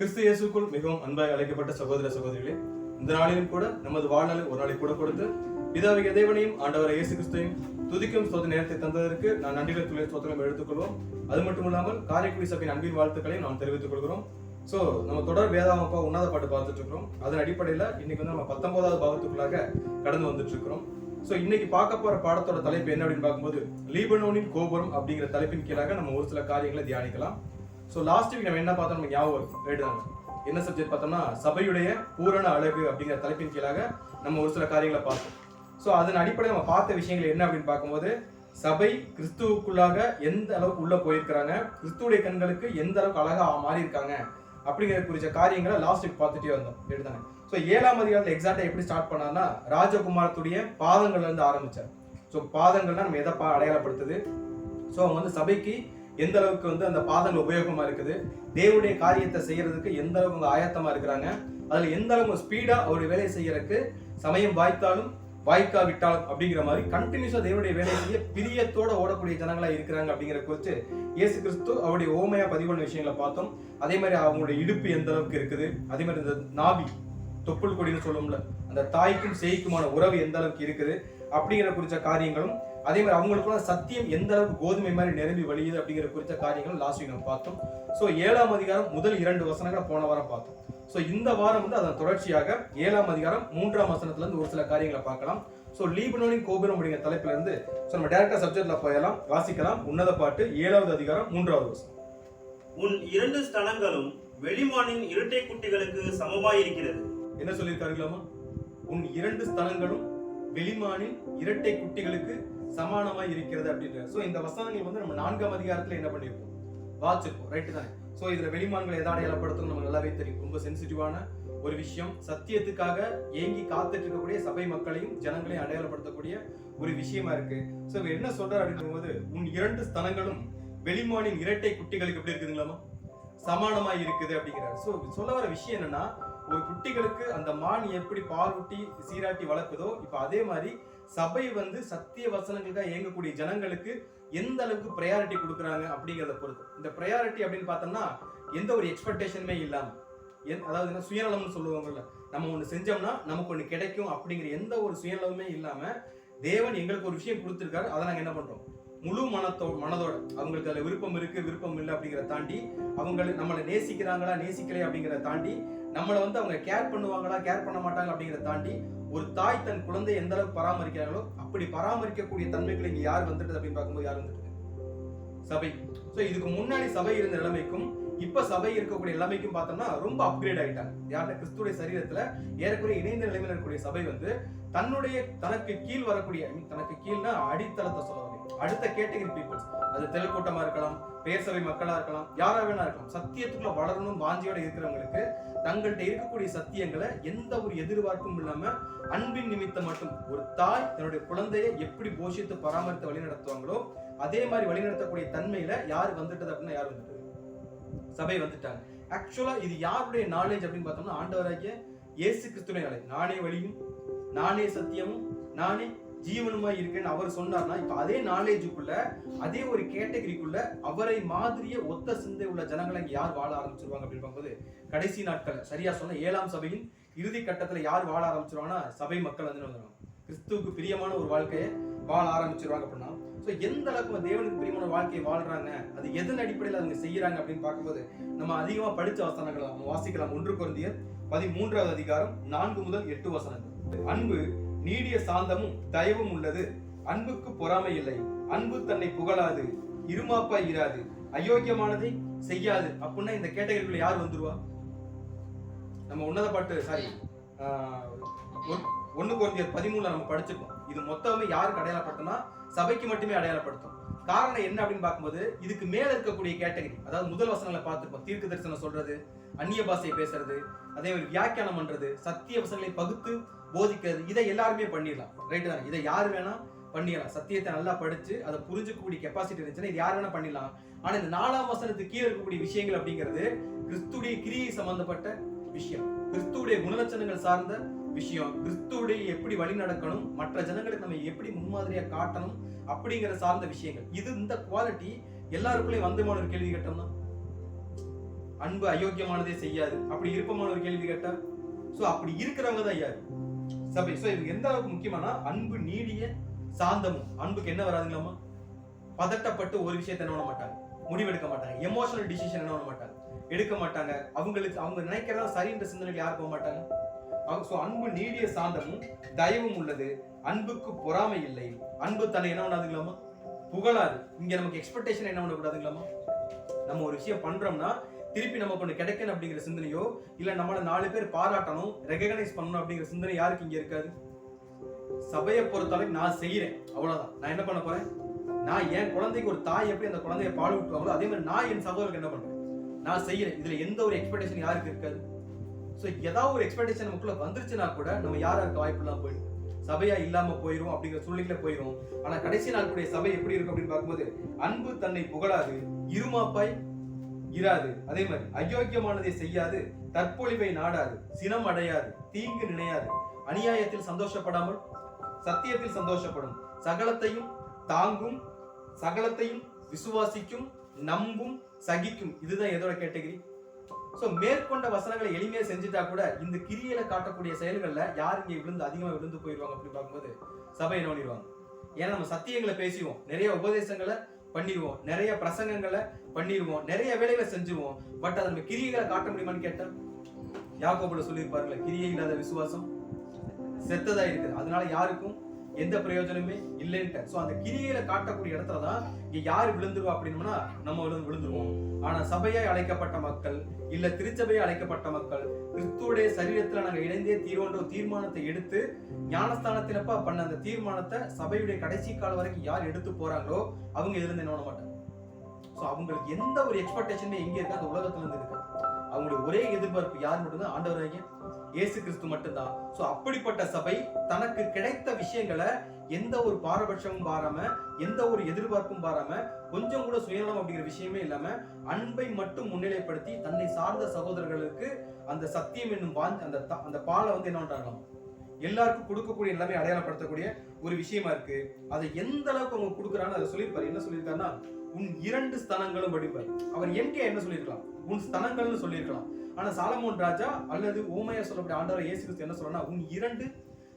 கிறிஸ்து இயேசுக்குள் மிகவும் அன்பாய் அழைக்கப்பட்ட சகோதர சகோதரிகளே, இந்த நாளிலும் கூட நமது வாழ்நாளில் ஒரு நாளை கூட கொடுத்து பிதாவிய தேவனையும் ஆண்டவரை இயேசு கிறிஸ்துவையும் துதிக்கும் சோதனை நேரத்தை தந்ததற்கு நான் நன்றிகள் துளை சோதனை எடுத்துக்கொள்வோம். அது மட்டும் இல்லாமல் காரைக்குடி சபையின் அன்பின் வாழ்த்துக்களையும் நாம் தெரிவித்துக் கொள்கிறோம். ஸோ நம்ம தொடர் வேதாகமப்பா உன்னத பாட்டு பார்த்துட்டு இருக்கிறோம். அதன் அடிப்படையில் இன்னைக்கு வந்து நம்ம 19வது பாகத்துக்குள்ளாக கடந்து வந்துட்டு இருக்கிறோம். ஸோ இன்னைக்கு பார்க்க போற பாடத்தோட தலைப்பு என்ன அப்படின்னு பார்க்கும்போது லீபனோனின் கோபுரம் அப்படிங்கிற தலைப்பின் கீழாக நம்ம ஒரு சில காரியங்களை தியானிக்கலாம். ஸோ லாஸ்ட் வீக் நம்ம என்ன பார்த்தோம், நமக்கு ஞாபகம் இருக்கும் ரைட்டு தாங்க. என்ன சப்ஜெக்ட் பார்த்தோம்னா சபையுடைய பூரண அழகு அப்படிங்கிற தலைப்பின் கீழாக நம்ம ஒரு சில காரியங்களை பார்த்தோம். ஸோ அதன் அடிப்படையில் நம்ம பார்த்த விஷயங்கள் என்ன அப்படின்னு பார்க்கும்போது சபை கிறிஸ்துவுக்குள்ளாக எந்த அளவுக்கு உள்ள போயிருக்கிறாங்க, கிறிஸ்துவுடைய கண்களுக்கு எந்த அளவுக்கு அழகா மாறி இருக்காங்க அப்படிங்கிற குறித்த காரியங்களை லாஸ்ட் வீக் பார்த்துட்டே வந்தோம் எடுத்தாங்க. ஸோ 7ஆம் அதிகாரத்தில் எக்ஸாக்டா எப்படி ஸ்டார்ட் பண்ணார்னா ராஜகுமாரத்துடைய பாதங்கள்ல இருந்து ஆரம்பிச்சார். ஸோ பாதங்கள்னா நம்ம எதை அடையாளப்படுத்துது, ஸோ அவங்க வந்து சபைக்கு எந்த அளவுக்கு வந்து அந்த பாதங்கள் உபயோகமா இருக்குது, தேவனுடைய காரியத்தை செய்யறதுக்கு எந்த அளவுக்கு அவங்க ஆயத்தமா இருக்கிறாங்க, அதுல எந்த அளவுக்கு ஸ்பீடா அவருடைய வேலையை செய்யறதுக்கு சமயம் வாய்த்தாலும் வாய்க்கா விட்டாலும் அப்படிங்கிற மாதிரி கண்டினியூஸா தேவனுடைய வேலையை செய்ய பிரியத்தோட ஓடக்கூடிய ஜனங்களா இருக்கிறாங்க அப்படிங்கிற குறித்து இயேசு கிறிஸ்து அவருடைய ஓமையா பதிவு பண்ண விஷயங்களை பார்த்தோம். அதே மாதிரி அவங்களுடைய இடுப்பு எந்த அளவுக்கு இருக்குது, அதே மாதிரி இந்த நாபி தொப்புள் கொடின்னு சொல்லும்ல அந்த தாய்க்கும் சேய்க்குமான உறவு எந்த அளவுக்கு இருக்குது அப்படிங்கிற குறித்த காரியங்களும், அதே மாதிரி அவங்களுக்குள்ள சத்தியம் எந்த அளவுக்கு கோதுமை மாதிரி நிரம்பி வழியுது அப்படிங்கிற குறித்த காரியங்களும் லாஸ்ட் வீக் நம்ம பார்த்தோம். ஸோ 7ஆம் அதிகாரம் முதல் 2 வசனங்களை போன வாரம் பார்த்தோம். ஸோ இந்த வாரம் வந்து அதன் தொடர்ச்சியாக 7ஆம் அதிகாரம் 3ஆம் வசனத்துல இருந்து ஒரு சில காரியங்களை பார்க்கலாம். ஸோ லீபனோனின் கோபுரம் அப்படிங்கிற தலைப்புல இருந்து ஸோ நம்ம டைரக்டா சப்ஜெக்ட்ல போயலாம், வாசிக்கலாம். உன்னத பாட்டு 7வது அதிகாரம் 3வது வசனம். உன் 2 ஸ்தலங்களும் வெளிமானின் இரட்டை குட்டிகளுக்கு சமமாயிருக்கிறது. என்ன சொல்லியிருக்காருங்களாமா? உன் 2 ஸ்தலங்களும் வெளிமானின் இரட்டை குட்டிகளுக்கு சமானமாய் இருக்கிறது அப்படின்ற. ஸோ இந்த வசனங்கள் வந்து நம்ம 4ஆம் அதிகாரத்துல என்ன பண்ணிருப்போம், வாசிச்சிருப்போம் ரைட்டு தானே. ஸோ இதுல வெளிமான்களை எதை அடையாளப்படுத்தும் நமக்கு நல்லாவே தெரியும். ரொம்ப சென்சிட்டிவான ஒரு விஷயம், சத்தியத்துக்காக ஏங்கி காத்துட்டு இருக்கக்கூடிய சபை மக்களையும் ஜனங்களையும் அடையாளப்படுத்தக்கூடிய ஒரு விஷயமா இருக்கு. ஸோ இவர் என்ன சொல்றாரு அப்படின்னும் போது உன் 2 ஸ்தலங்களும் வெளிமானின் இரட்டை குட்டிகளுக்கு எப்படி இருக்குதுங்களாமா, சமானமாய் இருக்குது அப்படிங்கிறாரு. ஸோ சொல்ல வர விஷயம் என்னன்னா, ஒரு குட்டிகளுக்கு அந்த மான் எப்படி பால் ஊட்டி சீராட்டி வளர்க்குதோ இப்ப அதே மாதிரி சபை வந்து சத்திய வசனங்களுக்காக இயங்கக்கூடிய ஜனங்களுக்கு எந்த அளவுக்கு ப்ரையாரிட்டி கொடுக்குறாங்க அப்படிங்கிறத பொறுத்து. இந்த ப்ரையாரிட்டி அப்படின்னு பார்த்தோம்னா எந்த ஒரு எக்ஸ்பெக்டேஷனுமே இல்லாம, அதாவது என்ன சுயநலம்னு சொல்லுவாங்கல்ல, நம்ம ஒன்று செஞ்சோம்னா நமக்கு ஒன்று கிடைக்கும் அப்படிங்கிற எந்த ஒரு சுயநலமுமே இல்லாம தேவன் எங்களுக்கு ஒரு விஷயம் கொடுத்துருக்காரு, அதை நாங்கள் என்ன பண்றோம் முழு மனதோட அவங்களுக்கு அதுல விருப்பம் இருக்கு விருப்பம் இல்லை அப்படிங்கிறத தாண்டி, அவங்க நம்மளை நேசிக்கிறாங்களா நேசிக்கலையா அப்படிங்கிறத தாண்டி, நம்மளை வந்து அவங்க கேர் பண்ணுவாங்களா கேர் பண்ண மாட்டாங்க அப்படிங்கிறத தாண்டி, ஒரு தாய் தன் குழந்தை எந்த அளவுக்கு பராமரிக்கிறாங்களோ அப்படி பராமரிக்கக்கூடிய தன்மைகளை இங்க யார் வந்துட்டு அப்படின்னு பார்க்கும்போது யார் வந்துட்டு சபை. ஸோ இதுக்கு முன்னாடி சபை இருந்த நிலைமைக்கும் இப்ப சபை இருக்கக்கூடிய நிலைமைக்கும் பார்த்தோம்னா ரொம்ப அப்கிரேட் ஆயிட்டாங்க. யாருன்னா கிறிஸ்துடைய சரீரத்துல ஏறக்குறைய இணைந்த நிலைமையில் இருக்கக்கூடிய சபை வந்து தன்னுடைய தனக்கு கீழ் வரக்கூடிய, தனக்கு கீழ்னா அடித்தளத்தை சொல்லுவாங்க, அடுத்த கேட்டகரி பீப்புள்ஸ், அது தெலுக்கூட்டமா இருக்கலாம், பேர் சபை மக்களா இருக்கலாம், யாரா வேணா இருக்கலாம், சத்தியத்துக்குள்ள வளரணும் வாஞ்சியோட இருக்கிறவங்களுக்கு தங்கள்கிட்ட இருக்கக்கூடிய சத்தியங்களை எந்த ஒரு எதிர்பார்ப்பும் இல்லாம அன்பின் நிமித்தம் மட்டும் ஒரு தாய் தன்னுடைய குழந்தையை எப்படி போஷித்து பராமரித்து வழி நடத்துவாங்களோ அதே மாதிரி வழி நடத்தக்கூடிய தன்மையில யார் வந்துட்டது அப்படின்னா யார் வந்துட்டு சபை வந்துட்டாங்க. ஆக்சுவலா இது யாருடைய நாலேஜ் அப்படின்னு பார்த்தோம்னா ஆண்டவராகிய இயேசு கிறிஸ்துவின் நாலேஜ். நானே வழியும் நானே சத்தியமும் நானே ஜீவனுமாய் இருக்கேன்னு அவர் சொன்னார்னா இப்ப அதே நாலேஜுக்குள்ள அதே ஒரு கேட்டகரிக்குள்ள அவரை மாதிரிய ஒத்த சிந்தை உள்ள ஜனங்களை இங்க யார் வாழ ஆரம்பிச்சிருவாங்க அப்படின்னு பார்க்கும்போது கடைசி நாட்கள் சரியா சொன்ன 7ஆம் சபையின் இறுதி கட்டத்துல யார் வாழ ஆரம்பிச்சிருவாங்கன்னா சபை மக்கள் வந்து வந்துடுவாங்க, கிறிஸ்துவுக்கு பிரியமான ஒரு வாழ்க்கையை வாழ ஆரம்பிச்சிருவாங்க அப்படின்னா. ஸோ எந்த அளவுக்கு தேவனுக்கு பிரியமான வாழ்க்கையை வாழ்றாங்க, அது எதன் அடிப்படையில் அவங்க செய்யறாங்க அப்படின்னு பார்க்கும்போது நம்ம அதிகமா படிச்ச வசனங்களை நம்ம வாசிக்கலாம். 1 கொரிந்தியர் 13வது அதிகாரம் 4 முதல் 8 வசனங்கள். அன்பு நீடிய சாந்தமும் தயவும் உள்ளது, அன்புக்கு பொறாமை இல்லை, அன்பு தன்னை புகழாது, இருமாப்பாய் இராது, அயோக்கியமானதை செய்யாது அப்படின்னா இந்த கேட்டகரிக்குள்ள யார் வந்துருவா? நம்ம உன்னத பாட்டு 1 கொரிந்தியர் 13 நம்ம படிச்சிருக்கோம். இது மொத்தமே யாருக்கு அடையாளப்படுத்தினா சபைக்கு மட்டுமே அடையாளப்படுத்தும். காரணம் என்ன அப்படின்னு பார்க்கும்போது இதுக்கு மேல இருக்கக்கூடிய கேட்டகரி, அதாவது முதல் வசனங்களை பார்த்துருப்போம், தீர்க்க தரிசனம் சொல்றது, அந்நிய பாஷையை பேசுறது, அதே மாதிரி வியாக்கியானம் பண்றது, சத்திய வசனங்களை பகுத்து போதிக்கிறது, இதை எல்லாருமே பண்ணிடலாம் ரைட்டு தானே. இதை யார் வேணா பண்ணிடலாம், சத்தியத்தை நல்லா படிச்சு அதை புரிஞ்சுக்கக்கூடிய கெப்பாசிட்டி இருந்துச்சுன்னா இது யார் வேணா பண்ணிடலாம். ஆனா இந்த 4ஆம் வசனத்துக்கு கீழே இருக்கக்கூடிய விஷயங்கள் அப்படிங்கிறது கிறிஸ்துடைய கிரியை சம்பந்தப்பட்ட விஷயம், கிறிஸ்துடைய குணலட்சணங்கள் சார்ந்த விஷயம், கிறிஸ்துடைய எப்படி வழி நடக்கணும், மற்ற ஜனங்களுக்கு நம்ம எப்படி முன்மாதிரியா காட்டணும் அப்படிங்கிற சார்ந்த விஷயங்கள். இது இந்த குவாலிட்டி எல்லாருக்குள்ளே வந்தமான ஒரு கேள்வி கேட்டோம்னா அன்பு அயோக்கியமானதே செய்யாது. அப்படி இருப்பமான ஒரு கேள்வி கேட்டா, சோ அப்படி இருக்கிறவங்க தான் யாரு? சபை. சோ இது எந்த அளவுக்கு முக்கியமானா, அன்பு நீடிய சாந்தமும். அன்புக்கு என்ன வராதுங்களாமா? பதட்டப்பட்டு ஒரு விஷயத்தை என்ன பண்ண மாட்டாங்க, முடிவெடுக்க மாட்டாங்க. எமோஷனல் டிசிஷன் என்ன பண்ண மாட்டாங்க, எடுக்க மாட்டாங்க. அவங்களுக்கு அவங்க நினைக்கிறதா சரின்ற சிந்தனைக்கு யாரும் போக மாட்டாங்க. சோ அன்பு நீடிய சாந்தமும் தயவும் உள்ளது, அன்புக்கு பொறாமை இல்லை. அன்பு தன்னை என்ன பண்ணாதுங்களாமா? புகழாது. இங்க நமக்கு எக்ஸ்பெக்டேஷன் என்ன பண்ணக்கூடாதுங்களாமா? நம்ம ஒரு விஷயம் பண்றோம்னா திருப்பி நமக்கு ஒண்ணு கிடைக்கணும் அப்படிங்கிற சிந்தனையோ, இல்ல நம்மள 4 பேர் பாராட்டணும், ரெகக்னைஸ் பண்ணணும் அப்படிங்கிற சிந்தனை யாருக்கு இங்க இருக்காது? சபையை பொறுத்தவரைக்கும் நான் செய்யறேன், அவ்வளவுதான். நான் என்ன பண்ண போறேன்? நான் என் குழந்தைக்கு ஒரு தாய் எப்படி அந்த குழந்தைய பால் ஊட்டுவாங்களோ அதே மாதிரி நான் என் சகோதரருக்கு என்ன பண்றேன்? நான் செய்யறேன். இதுல எந்த ஒரு எக்ஸ்பெக்டேஷன் யாருக்கு இருக்காது. சோ ஏதாவது ஒரு எக்ஸ்பெக்டேஷன் நமக்குள்ள வந்துருச்சுன்னா கூட நம்ம யாரா இருக்க வாய்ப்பு இல்லாம போயிடும், சபையா இல்லாம போயிரும் அப்படிங்கிற சூழ்நிலை போயிரும். ஆனா கடைசி நாள் கூடிய சபை எப்படி இருக்கும் அப்படின்னு பார்க்கும்போது, அன்பு தன்னை புகழாது, இருமாப்பாய் இராது, அதே மாதிரி அயோக்கியமானதை செய்யாது, தற்பொழிவை நாடாது, சினம் அடையாது, தீங்கு நினையாது, அநியாயத்தில் சந்தோஷப்படாமல் சத்தியத்தில் சந்தோஷப்படும், சகலத்தையும் தாங்கும், சகலத்தையும் விசுவாசிக்கும், நம்பும், சகிக்கும். இதுதான் எதோட கேட்டகரி? சோ மேற்கொண்ட வசனங்களை எளிமையா செஞ்சுட்டா கூட இந்த கிரியையில காட்டக்கூடிய செயல்கள்ல யார் இங்க விழுந்து அதிகமா விழுந்து போயிடுவாங்க அப்படின்னு பார்க்கும்போது சபை என்ன பண்ணிடுவாங்க. ஏன்னா நம்ம சத்தியங்களை பேசுவோம், நிறைய உபதேசங்களை பண்ணிடுவோம், நிறைய பிரசங்கங்களை பண்ணிடுவோம், நிறைய வேலைகளை செஞ்சுருவோம். பட் அதை நம்ம கிரியைகளை காட்ட முடியுமான்னு கேட்டா, யாக்கோபுல சொல்லியிருப்பாருங்களே, கிரியை இல்லாத விசுவாசம் செத்ததா இருக்குது, அதனால யாருக்கும் எந்த பிரயோஜனமே இல்லைன்ட்டு. சோ அந்த கிரியையில காட்டக்கூடிய இடத்துலதான் இங்க யாரு விழுந்துருவா அப்படின்னா நம்ம விழுந்துருவோம். ஆனா சபையாய் அழைக்கப்பட்ட மக்கள், இல்ல திருச்சபையை அழைக்கப்பட்ட மக்கள், கிறிஸ்துவுடைய சரீரத்துல நாங்க இணைந்தே தீர்வோன்ற ஒரு தீர்மானத்தை எடுத்து ஞானஸ்தானத்திலப்பா பண்ண அந்த தீர்மானத்தை சபையுடைய கடைசி காலம் வரைக்கும் யார் எடுத்து போறாங்களோ அவங்க இதுல இருந்து என்ன பண்ண மாட்டாங்க. சோ அவங்களுக்கு எந்த ஒரு எக்ஸ்பெக்டேஷனுமே எங்க இருக்கு, அந்த உலகத்துல இருந்து இருக்கு. அவங்களுடைய ஒரே எதிர்பார்ப்பு யார் மட்டும்தான்? ஆண்டவராகிய இயேசு கிறிஸ்து மட்டும்தான். சோ அப்படிப்பட்ட சபை தனக்கு கிடைத்த விஷயங்களை எந்த ஒரு பாரபட்சமும் பாராம, எந்த ஒரு எதிர்பார்ப்பும் பாராம, கொஞ்சம் கூட சுயநலம் அப்படிங்கிற விஷயமே இல்லாம அன்பை மட்டும் முன்னிலைப்படுத்தி தன்னை சார்ந்த சகோதரர்களுக்கு அந்த சத்தியம் என்னும் அந்த பாலை வந்து என்ன பண்றாங்களாம், எல்லாருக்கும் கொடுக்கக்கூடிய எல்லாமே அடையாளப்படுத்தக்கூடிய ஒரு விஷயமா இருக்கு. அதை எந்த அளவுக்கு அவங்க கொடுக்குறான்னு அதை சொல்லியிருப்பாரு. என்ன சொல்லியிருக்காருன்னா, உன் 2 ஸ்தனங்களும் படிப்பார். அவர் எம்கே என்ன சொல்லியிருக்கலாம், உன் ஸ்தனங்கள்னு சொல்லியிருக்கலாம். ஆனா சாலமோன் ராஜா அல்லது ஓமையா சொல்லக்கூடிய ஆண்டவர் இயேசு கிறிஸ்து என்ன சொல்றா, உன் 2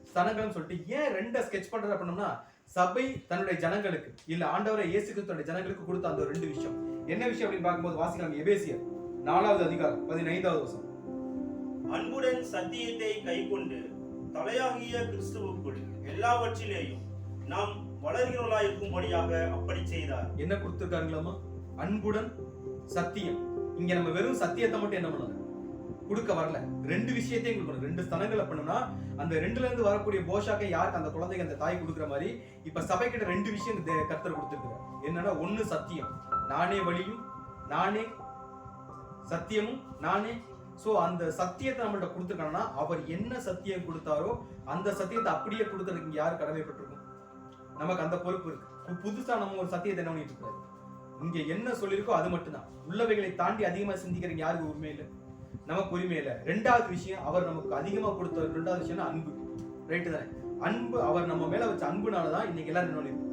ஸ்தனங்களும் சொல்லிட்டு ஏன் 2 ஸ்கெட்ச் பண்றது அப்படின்னா, சபை தன்னுடைய ஜனங்களுக்கு இல்ல ஆண்டவரை இயேசு கிறிஸ்துவோட ஜனங்களுக்கு கொடுத்த அந்த 2 விஷயம் என்ன விஷயம் அப்படின்னு பார்க்கும்போது வாசிக்கலாம். எபேசியர் 4வது அதிகாரம் 15வது வசனம். அன்புடன் சத்தியத்தை கைக்கொண்டு தலையாகிய கிறிஸ்துவுக்குள் எல்லாவற்றிலேயும் நாம் வளர்கிறவர்களாயிருக்கும்படியாக அப்படி செய்தார். என்ன கொடுத்திருக்காருங்களாமா? அன்புடன் சத்தியம். இங்க நம்ம வெறும் சத்தியத்தை மட்டும் என்ன பண்ணல, கொடுக்க வரல, 2 விஷயத்தையும் கொடுக்கணும். 2 ஸ்தனங்களை பண்ணணும்னா அந்த 2ல இருந்து வரக்கூடிய போஷாக்கை யாருக்கு, அந்த குழந்தைக்கு அந்த தாய் கொடுக்குற மாதிரி இப்ப சபை கிட்ட 2 விஷயம் கர்த்தர் கொடுத்திருக்கிறார். என்னன்னா, 1 சத்தியம், நானே வழியும் நானே சத்தியமும் நானே. சோ அந்த சத்தியத்தை நம்மள்ட்ட கொடுத்துருக்காங்கன்னா அவர் என்ன சத்தியம் கொடுத்தாரோ அந்த சத்தியத்தை அப்படியே கொடுக்கறதுக்கு இங்க யாரு கடமைப்பட்டிருக்கும்? நமக்கு அந்த பொறுப்பு இருக்கு. புதுசா நம்ம ஒரு சத்தியத்தை என்ன பண்ணிட்டு இருக்காரு, இங்க என்ன சொல்லிருக்கோ அது மட்டும்தான். உள்ளவைகளை தாண்டி அதிகமா சிந்திக்கிறீங்க யாருக்கு உரிமை இல்லை, நமக்கு உரிமை இல்லை. 2வது விஷயம், அவர் நமக்கு அதிகமா கொடுத்த 2வது விஷயம் அன்பு. ரைட்டு தானே? அன்பு, அவர் நம்ம மேல வச்ச அன்புனாலதான் இன்னைக்கு எல்லாரும் என்ன பண்ணிருக்கோம்,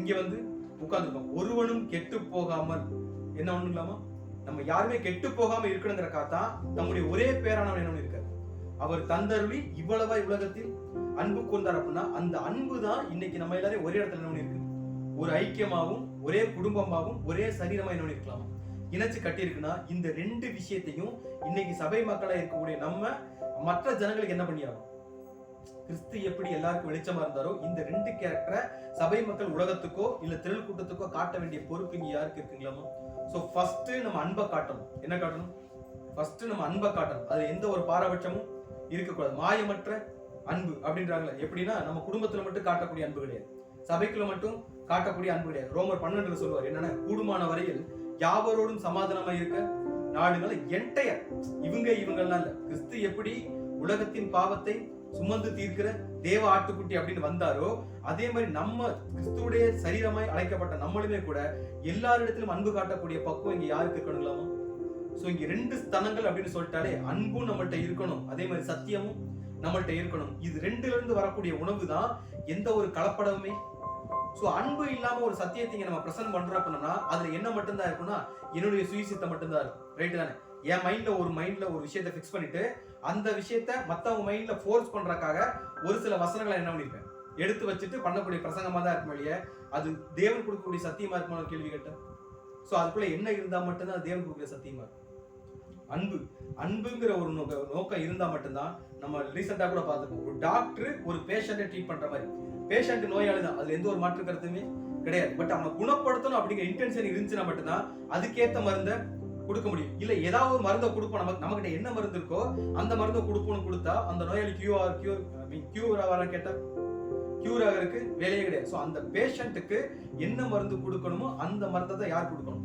இங்க வந்து உட்கார்ந்துருக்கோம். ஒருவனும் கெட்டு போகாமல் என்ன ஒண்ணுங்களாமா, நம்ம யாருமே கெட்டு போகாம இருக்கணுங்கிறக்காதான் நம்முடைய ஒரே பேரானவன் என்ன இருக்காரு, அவர் தந்தருளி இவ்வளவாய் உலகத்தில் அன்பு கொண்டார் அப்படின்னா அந்த அன்பு தான் இன்னைக்கு நம்ம எல்லாரையும் ஒரே இடத்துல என்ன இருக்கு, ஒரு ஐக்கியமாவும் ஒரே குடும்பமாவும் ஒரே சரீரமா என்ன இருக்கலாம், இணைச்சு கட்டி இருக்குன்னா இந்த 2 விஷயத்தையும் இன்னைக்கு சபை மக்களா இருக்கக்கூடிய நம்ம மற்ற ஜனங்களுக்கு என்ன பண்ணியாகும், கிறிஸ்து எப்படி எல்லாருக்கும் வெளிச்சமா இருந்தாரோ இந்த 2 கேரக்டரை சபை மக்கள் உலகத்துக்கோ இல்ல திரள் கூட்டத்துக்கோ காட்ட வேண்டிய பொறுப்பு இங்க யாருக்கு இருக்குங்களாமா? சோ ஃபர்ஸ்ட் நம்ம அன்பை காட்டணும். என்ன காட்டணும்? ஃபர்ஸ்ட் நம்ம அன்பை காட்டணும். அது எந்த ஒரு பாரபட்சமும் இருக்கக்கூடாது. மாயமற்ற அன்பு அப்படின்றாங்களே, எப்படின்னா நம்ம குடும்பத்துல மட்டும் காட்டக்கூடிய அன்பு கிடையாது, சபைக்குள்ள மட்டும் காட்டக்கூடிய அன்பு கிடையாது. ரோமர் 12 சொல்லுவார் என்னன்னா, கூடுமான வரையில் யாவரோடும் சமாதானமா இருக்க நாடுகளை என்டையர், இவங்கெல்லாம் இல்ல, கிறிஸ்து எப்படி உலகத்தின் பாவத்தை சுமந்து தீர்க்கிற தேவ ஆட்டுக்குட்டி அப்படின்னு வந்தாரோ அதே மாதிரி நம்ம கிறிஸ்துவுடைய சரீரமாய் அழைக்கப்பட்ட நம்மளுமே கூட எல்லாரிடத்திலும் அன்பு காட்டக்கூடிய பக்குவம் இங்க யாருக்கு இருக்கணுங்களாமா? சோ இங்க 2 ஸ்தனங்கள் அப்படின்னு சொல்லிட்டாலே அன்பும் நம்மள்ட்ட இருக்கணும், அதே மாதிரி சத்தியமும் நம்மள்ட்ட இருக்கணும். இது 2ல இருந்து வரக்கூடிய உணவு தான் எந்த ஒரு கலப்படமுமே. சோ அன்பு இல்லாம ஒரு சத்தியத்தை நம்ம பிரசன்ட் பண்றோம் அப்படின்னா அதுல என்ன மட்டும்தான் இருக்கும்னா என்னுடைய சுயசித்தம் மட்டும்தான் இருக்கும். ரைட்டு தானே? என் மைண்ட்ல ஒரு விஷயத்தை ஃபிக்ஸ் பண்ணிட்டு அந்த விஷயத்த மத்தவங்க மைண்ட்ல ஃபோர்ஸ் பண்றதுக்காக ஒரு சில வசனங்களை என்ன பண்ணிருப்பேன் எடுத்து வச்சுட்டு பண்ணக்கூடிய பிரசங்கமா தான் இருக்கும் இல்லையா, அது தேவன் கொடுக்கக்கூடிய சத்தியமா இருக்குமான கேள்வி கேட்டேன். சோ அதுக்குள்ள என்ன இருந்தா மட்டும்தான் அது தேவன் கொடுக்குற சத்தியமா இருக்கும். அன்புங்கிற ஒரு நோக்கம் இருந்தா மட்டும்தான். நம்ம ரீசெண்டா கூட பார்த்துருக்கோம், ஒரு டாக்டர் ஒரு பேஷண்ட்டை ட்ரீட் பண்ற மாதிரி, பேஷண்ட் நோயாளி தான், அதுல எந்த ஒரு மாற்று கருத்துமே கிடையாது. பட் அவங்க குணப்படுத்தணும் அப்படிங்கிற இன்டென்ஷன் இருந்துச்சுன்னா மட்டும்தான் அதுக்கேற்ற மருந்தை கொடுக்க முடியும். இல்ல ஏதாவது ஒரு மருந்தை கொடுப்போம், நம்மகிட்ட என்ன மருந்து இருக்கோ அந்த மருந்தை கொடுப்போம்னு கொடுத்தா அந்த நோயாளி கியூர் ஆகிற கேட்டா கியூர் ஆகிறதுக்கு வேலையே கிடையாது. ஸோ அந்த பேஷண்ட்டுக்கு என்ன மருந்து கொடுக்கணுமோ அந்த மருந்தை தான் யார் கொடுக்கணும்,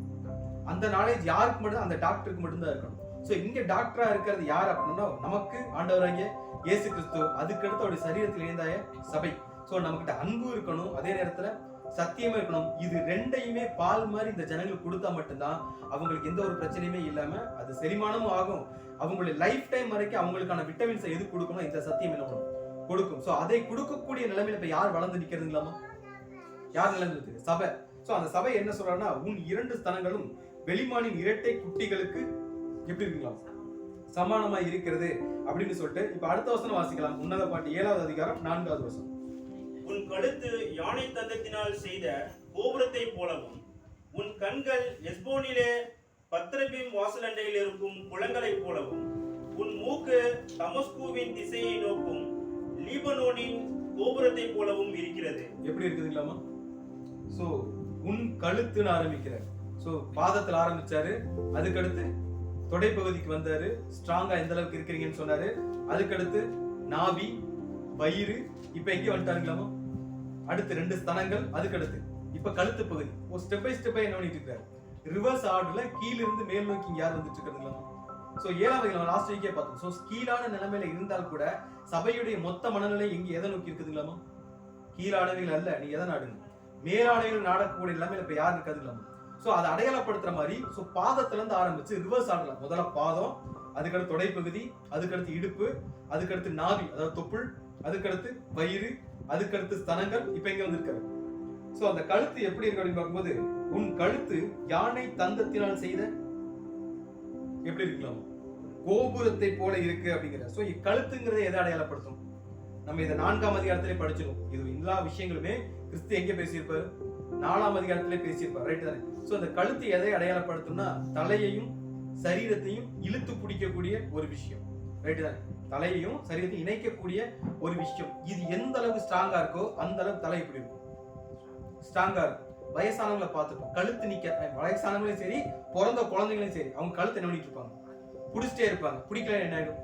அந்த நாலேஜ் யாருக்கு மட்டும், அந்த டாக்டருக்கு மட்டும்தான் இருக்கணும். ஸோ இங்க டாக்டரா இருக்கிறது யார் அப்படின்னா நமக்கு ஆண்டவராகிய இயேசு கிறிஸ்து, அதுக்கடுத்து அவருடைய சரீரத்தில் இணைந்தாய சபை. ஸோ நம்மகிட்ட அன்பு இருக்கணும், அதே நேரத்துல சத்தியமா இருக்கணும். இது ரெண்டையுமே பால் மாதிரி இந்த ஜனங்களுக்கு கொடுத்தா மட்டும்தான் அவங்களுக்கு எந்த ஒரு பிரச்சனையுமே இல்லாம அது செரிமானமும் ஆகும். அவங்களுடைய லைஃப் டைம் வரைக்கும் அவங்களுக்கான விட்டமின்ஸை எது கொடுக்கணும், இந்த சத்தியம் என்ன பண்ணும் கொடுக்கும். சோ அதை கொடுக்கக்கூடிய நிலைமையில இப்ப யார் வளர்ந்து நிக்கிறதுங்களாமா, யார் நிலைமை சபை. சோ அந்த சபை என்ன சொல்றாங்கன்னா, உன் 2 ஸ்தனங்களும் வெளிமானின் இரட்டை குட்டிகளுக்கு எப்படி இருக்குங்களா சமானமா இருக்கிறது அப்படின்னு சொல்லிட்டு இப்ப அடுத்த வசனம் வாசிக்கலாம். உன்னத பாட்டு 7வது அதிகாரம் 4வது வசனம். உன் கழுத்து யானை தந்தத்தினால் செய்த கோபுரத்தை போலவும், உன் கண்கள் எஸ்போனிலே பத்ரபீம் வாசலண்டையில் இருக்கும் குளங்களை போலவும், உன் மூக்கு தமஸ்கூவின் திசையை நோக்கும் லீபனோனின் கோபுரத்தை போலவும் இருக்கிறது. எப்படி இருக்குதுங்களாமா? சோ உன் கழுத்துன்னு ஆரம்பிக்கிறார். சோ பாதத்தில் ஆரம்பிச்சாரு, அதுக்கடுத்து தொடைப்பகுதிக்கு வந்தாரு, ஸ்ட்ராங்கா எந்த அளவுக்கு இருக்கிறீங்கன்னு சொன்னாரு. அதுக்கடுத்து நாவி, வயிறு, இப்ப எங்கே வந்துட்டாருங்களாமா? அடுத்து 2 ஸ்தனங்கள், அதுக்கடுத்து இப்ப கழுத்து பகுதி. ஒரு ஸ்டெப் பை ஸ்டெப்பா என்ன பண்ணிட்டு இருக்காரு, ரிவர்ஸ் ஆர்டர்ல கீழ இருந்து மேல் நோக்கி யார் வந்துட்டு இருக்கிறதுங்களாமா? சோ 7வது நம்ம லாஸ்ட் வீக்கே பார்த்தோம். சோ கீழான நிலைமையில இருந்தால் கூட சபையுடைய மொத்த மனநிலை எங்க எதை நோக்கி இருக்குதுங்களாமா? கீழானவைகள் அல்ல, நீ எதை நாடுங்க, மேலானவைகள் நாடக்கூடிய நிலைமையில இப்ப யார் இருக்காதுங்களாமா? சோ அதை அடையாளப்படுத்துற மாதிரி சோ பாதத்துல இருந்து ஆரம்பிச்சு ரிவர்ஸ் ஆர்டர்ல முதல்ல பாதம், அதுக்கடுத்து தொடைப்பகுதி, அதுக்கடுத்து இடுப்பு, அதுக்கடுத்து நாவி அதாவது தொப்புள், அதுக்கடுத்து வயிறு, அதுக்கடுத்து ஸ்தனங்கள், இப்ப எங்க வந்திருக்காரு. சோ அந்த கழுத்து எப்படி இருக்கு அப்படின்னு பார்க்கும்போது, உன் கழுத்து யானை தந்தத்தினால் செய்த எப்படி இருக்கலாம் கோபுரத்தை போல இருக்கு அப்படிங்கிற. சோ கழுத்துங்கிறத எதை அடையாளப்படுத்தும்? நம்ம இதை 4ஆம் அதிகாரத்திலே படிச்சிடும். இது எல்லா விஷயங்களுமே கிறிஸ்து எங்க பேசியிருப்பாரு, 4ஆம் அதிகாரத்திலே பேசியிருப்பாரு, ரைட் தானே? சோ அந்த கழுத்து எதை அடையாளப்படுத்தும்னா தலையையும் சரீரத்தையும் இழுத்து பிடிக்கக்கூடிய ஒரு விஷயம், ரைட் தானே? தலையையும் சரீரத்தையும் இணைக்கக்கூடிய ஒரு விஷயம். இது எந்த அளவுக்கு ஸ்ட்ராங்கா இருக்கோ அந்த அளவுக்கு தலை எப்படி இருக்கும், ஸ்ட்ராங்கா இருக்கும். வயசானவங்களை பார்த்துப்போம், கழுத்து நிக்க, வயசானவங்களையும் சரி பிறந்த குழந்தைங்களையும் சரி அவங்க கழுத்து என்ன பண்ணிட்டு இருப்பாங்க, பிடிச்சிட்டே இருப்பாங்க. பிடிக்கல என்ன ஆயிடும்,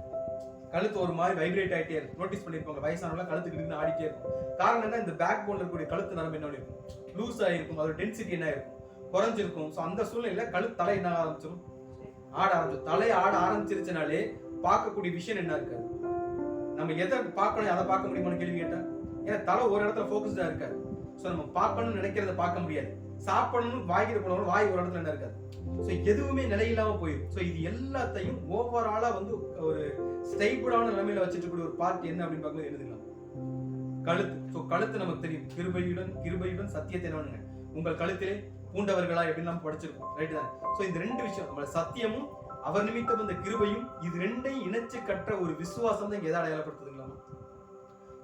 கழுத்து ஒரு மாதிரி வைப்ரேட் ஆகிட்டே இருக்கும். நோட்டீஸ் பண்ணிருப்பாங்க, வயசானவங்க கழுத்துக்கிட்டு ஆடிட்டே இருக்கும். காரணம் என்ன, இந்த பேக் போன்ல இருக்கக்கூடிய கழுத்து நரம்பு என்ன இருக்கும், லூஸ் ஆகிருக்கும், அதோட டென்சிட்டி என்ன இருக்கும், குறைஞ்சிருக்கும். ஸோ அந்த சூழ்நிலையில கழுத்து தலை என்ன ஆரம்பிச்சிடும், ஆட ஆரம்பிச்சிடும். தலை ஆட ஆரம்பிச்சிருச்சுனாலே பார்க்கக்கூடிய விஷயம் என்ன இருக்காது, நம்ம எதை பார்க்கணும் அதை பார்க்க முடியுமான்னு கேள்வி கேட்டேன். ஏன்னா தலை ஒரு இடத்துல ஃபோக்கஸ்டா இருக்காது. ஸோ நம்ம பார்க்கணும்னு நினைக்கிறத பார்க்க முடியாது, சாப்பிடணும்னு வாய்க்கிற போனவங்க வாய் ஒரு இடத்துல என்ன இருக்காது. ஸோ எதுவுமே நிலையில்லாம போயிடும். ஸோ இது எல்லாத்தையும் ஓவராலா வந்து ஒரு ஸ்டேபிளான நிலைமையில வச்சுட்டு கூடிய ஒரு பார்ட் என்ன அப்படின்னு பார்க்கும்போது எழுதுக்கலாம் கழுத்து. ஸோ கழுத்து நமக்கு தெரியும், கிருபையுடன் சத்தியத்தை என்ன உங்கள் கழுத்திலே பூண்டவர்களா எப்படின்னு நம்ம படிச்சிருக்கோம், ரைட் தான்? ஸோ இந்த 2 விஷயம், நம்ம சத்தியமும் அவர் நிமித்தம் இந்த கிருபையும், இது 2ஐயும் இணைச்சு கற்ற ஒரு விசுவாசம் தான் எதை அடையாளப்படுத்துதுங்களா?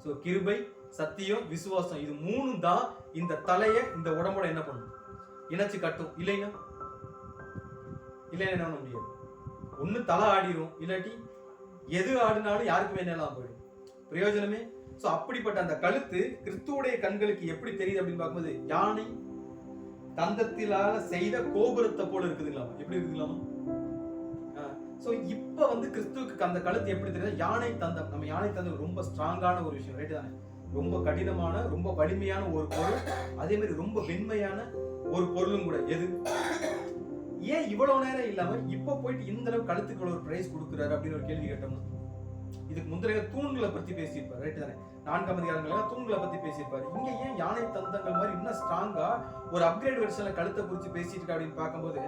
ஸோ கிருபை, சத்தியம், விசுவாசம், இது 3 தான் இந்த தலையை இந்த உடம்போட என்ன பண்ணும், இணைச்சு கட்டும். இல்லைன்னா என்ன பண்ண முடியாது. ஒண்ணு தலை ஆடிரும், இல்லாட்டி எது ஆடினாலும் யாருக்குமே என்னெல்லாம் போயிடும், பிரயோஜனமே. சோ அப்படிப்பட்ட அந்த கழுத்து கிறிஸ்துவுடைய கண்களுக்கு எப்படி தெரியுது அப்படின்னு பார்க்கும்போது, யானை தந்தத்திலால செய்த கோபுரத்தை போல இருக்குதுங்களா? எப்படி இருக்குதுங்களாமா? சோ இப்ப வந்து கிறிஸ்துவுக்கு அந்த கழுத்து எப்படி தெரியுது, யானை தந்தம். நம்ம யானை தந்தம் ரொம்ப ஸ்ட்ராங்கான ஒரு விஷயம், ரைட் தானே? ரொம்ப கடினமான, ரொம்ப வலிமையான ஒரு பொருள், அதே மாதிரி ரொம்ப வெண்மையான ஒரு பொருளும் கூட. எது ஏன் இவ்வளவு நேரம் இல்லாம இப்ப போயிட்டு இந்த அளவு கழுத்துக்கு ஒரு பிரைஸ் கொடுக்குறாரு அப்படின்னு ஒரு கேள்வி கேட்டோம்னா, இதுக்கு முந்தைய தூண்களை பத்தி பேசியிருப்பாரு, ரைட் தானே? 4ஆம் அதிகாரங்கள்ல தூண்களை பத்தி பேசியிருப்பாரு. இங்க ஏன் யானை தந்தங்கள் மாதிரி இன்னும் ஸ்ட்ராங்கா ஒரு அப்கிரேட் வெர்ஷன்ல கழுத்தை குறிச்சு பேசிட்டு இருக்கா அப்படின்னு பார்க்கும்போது,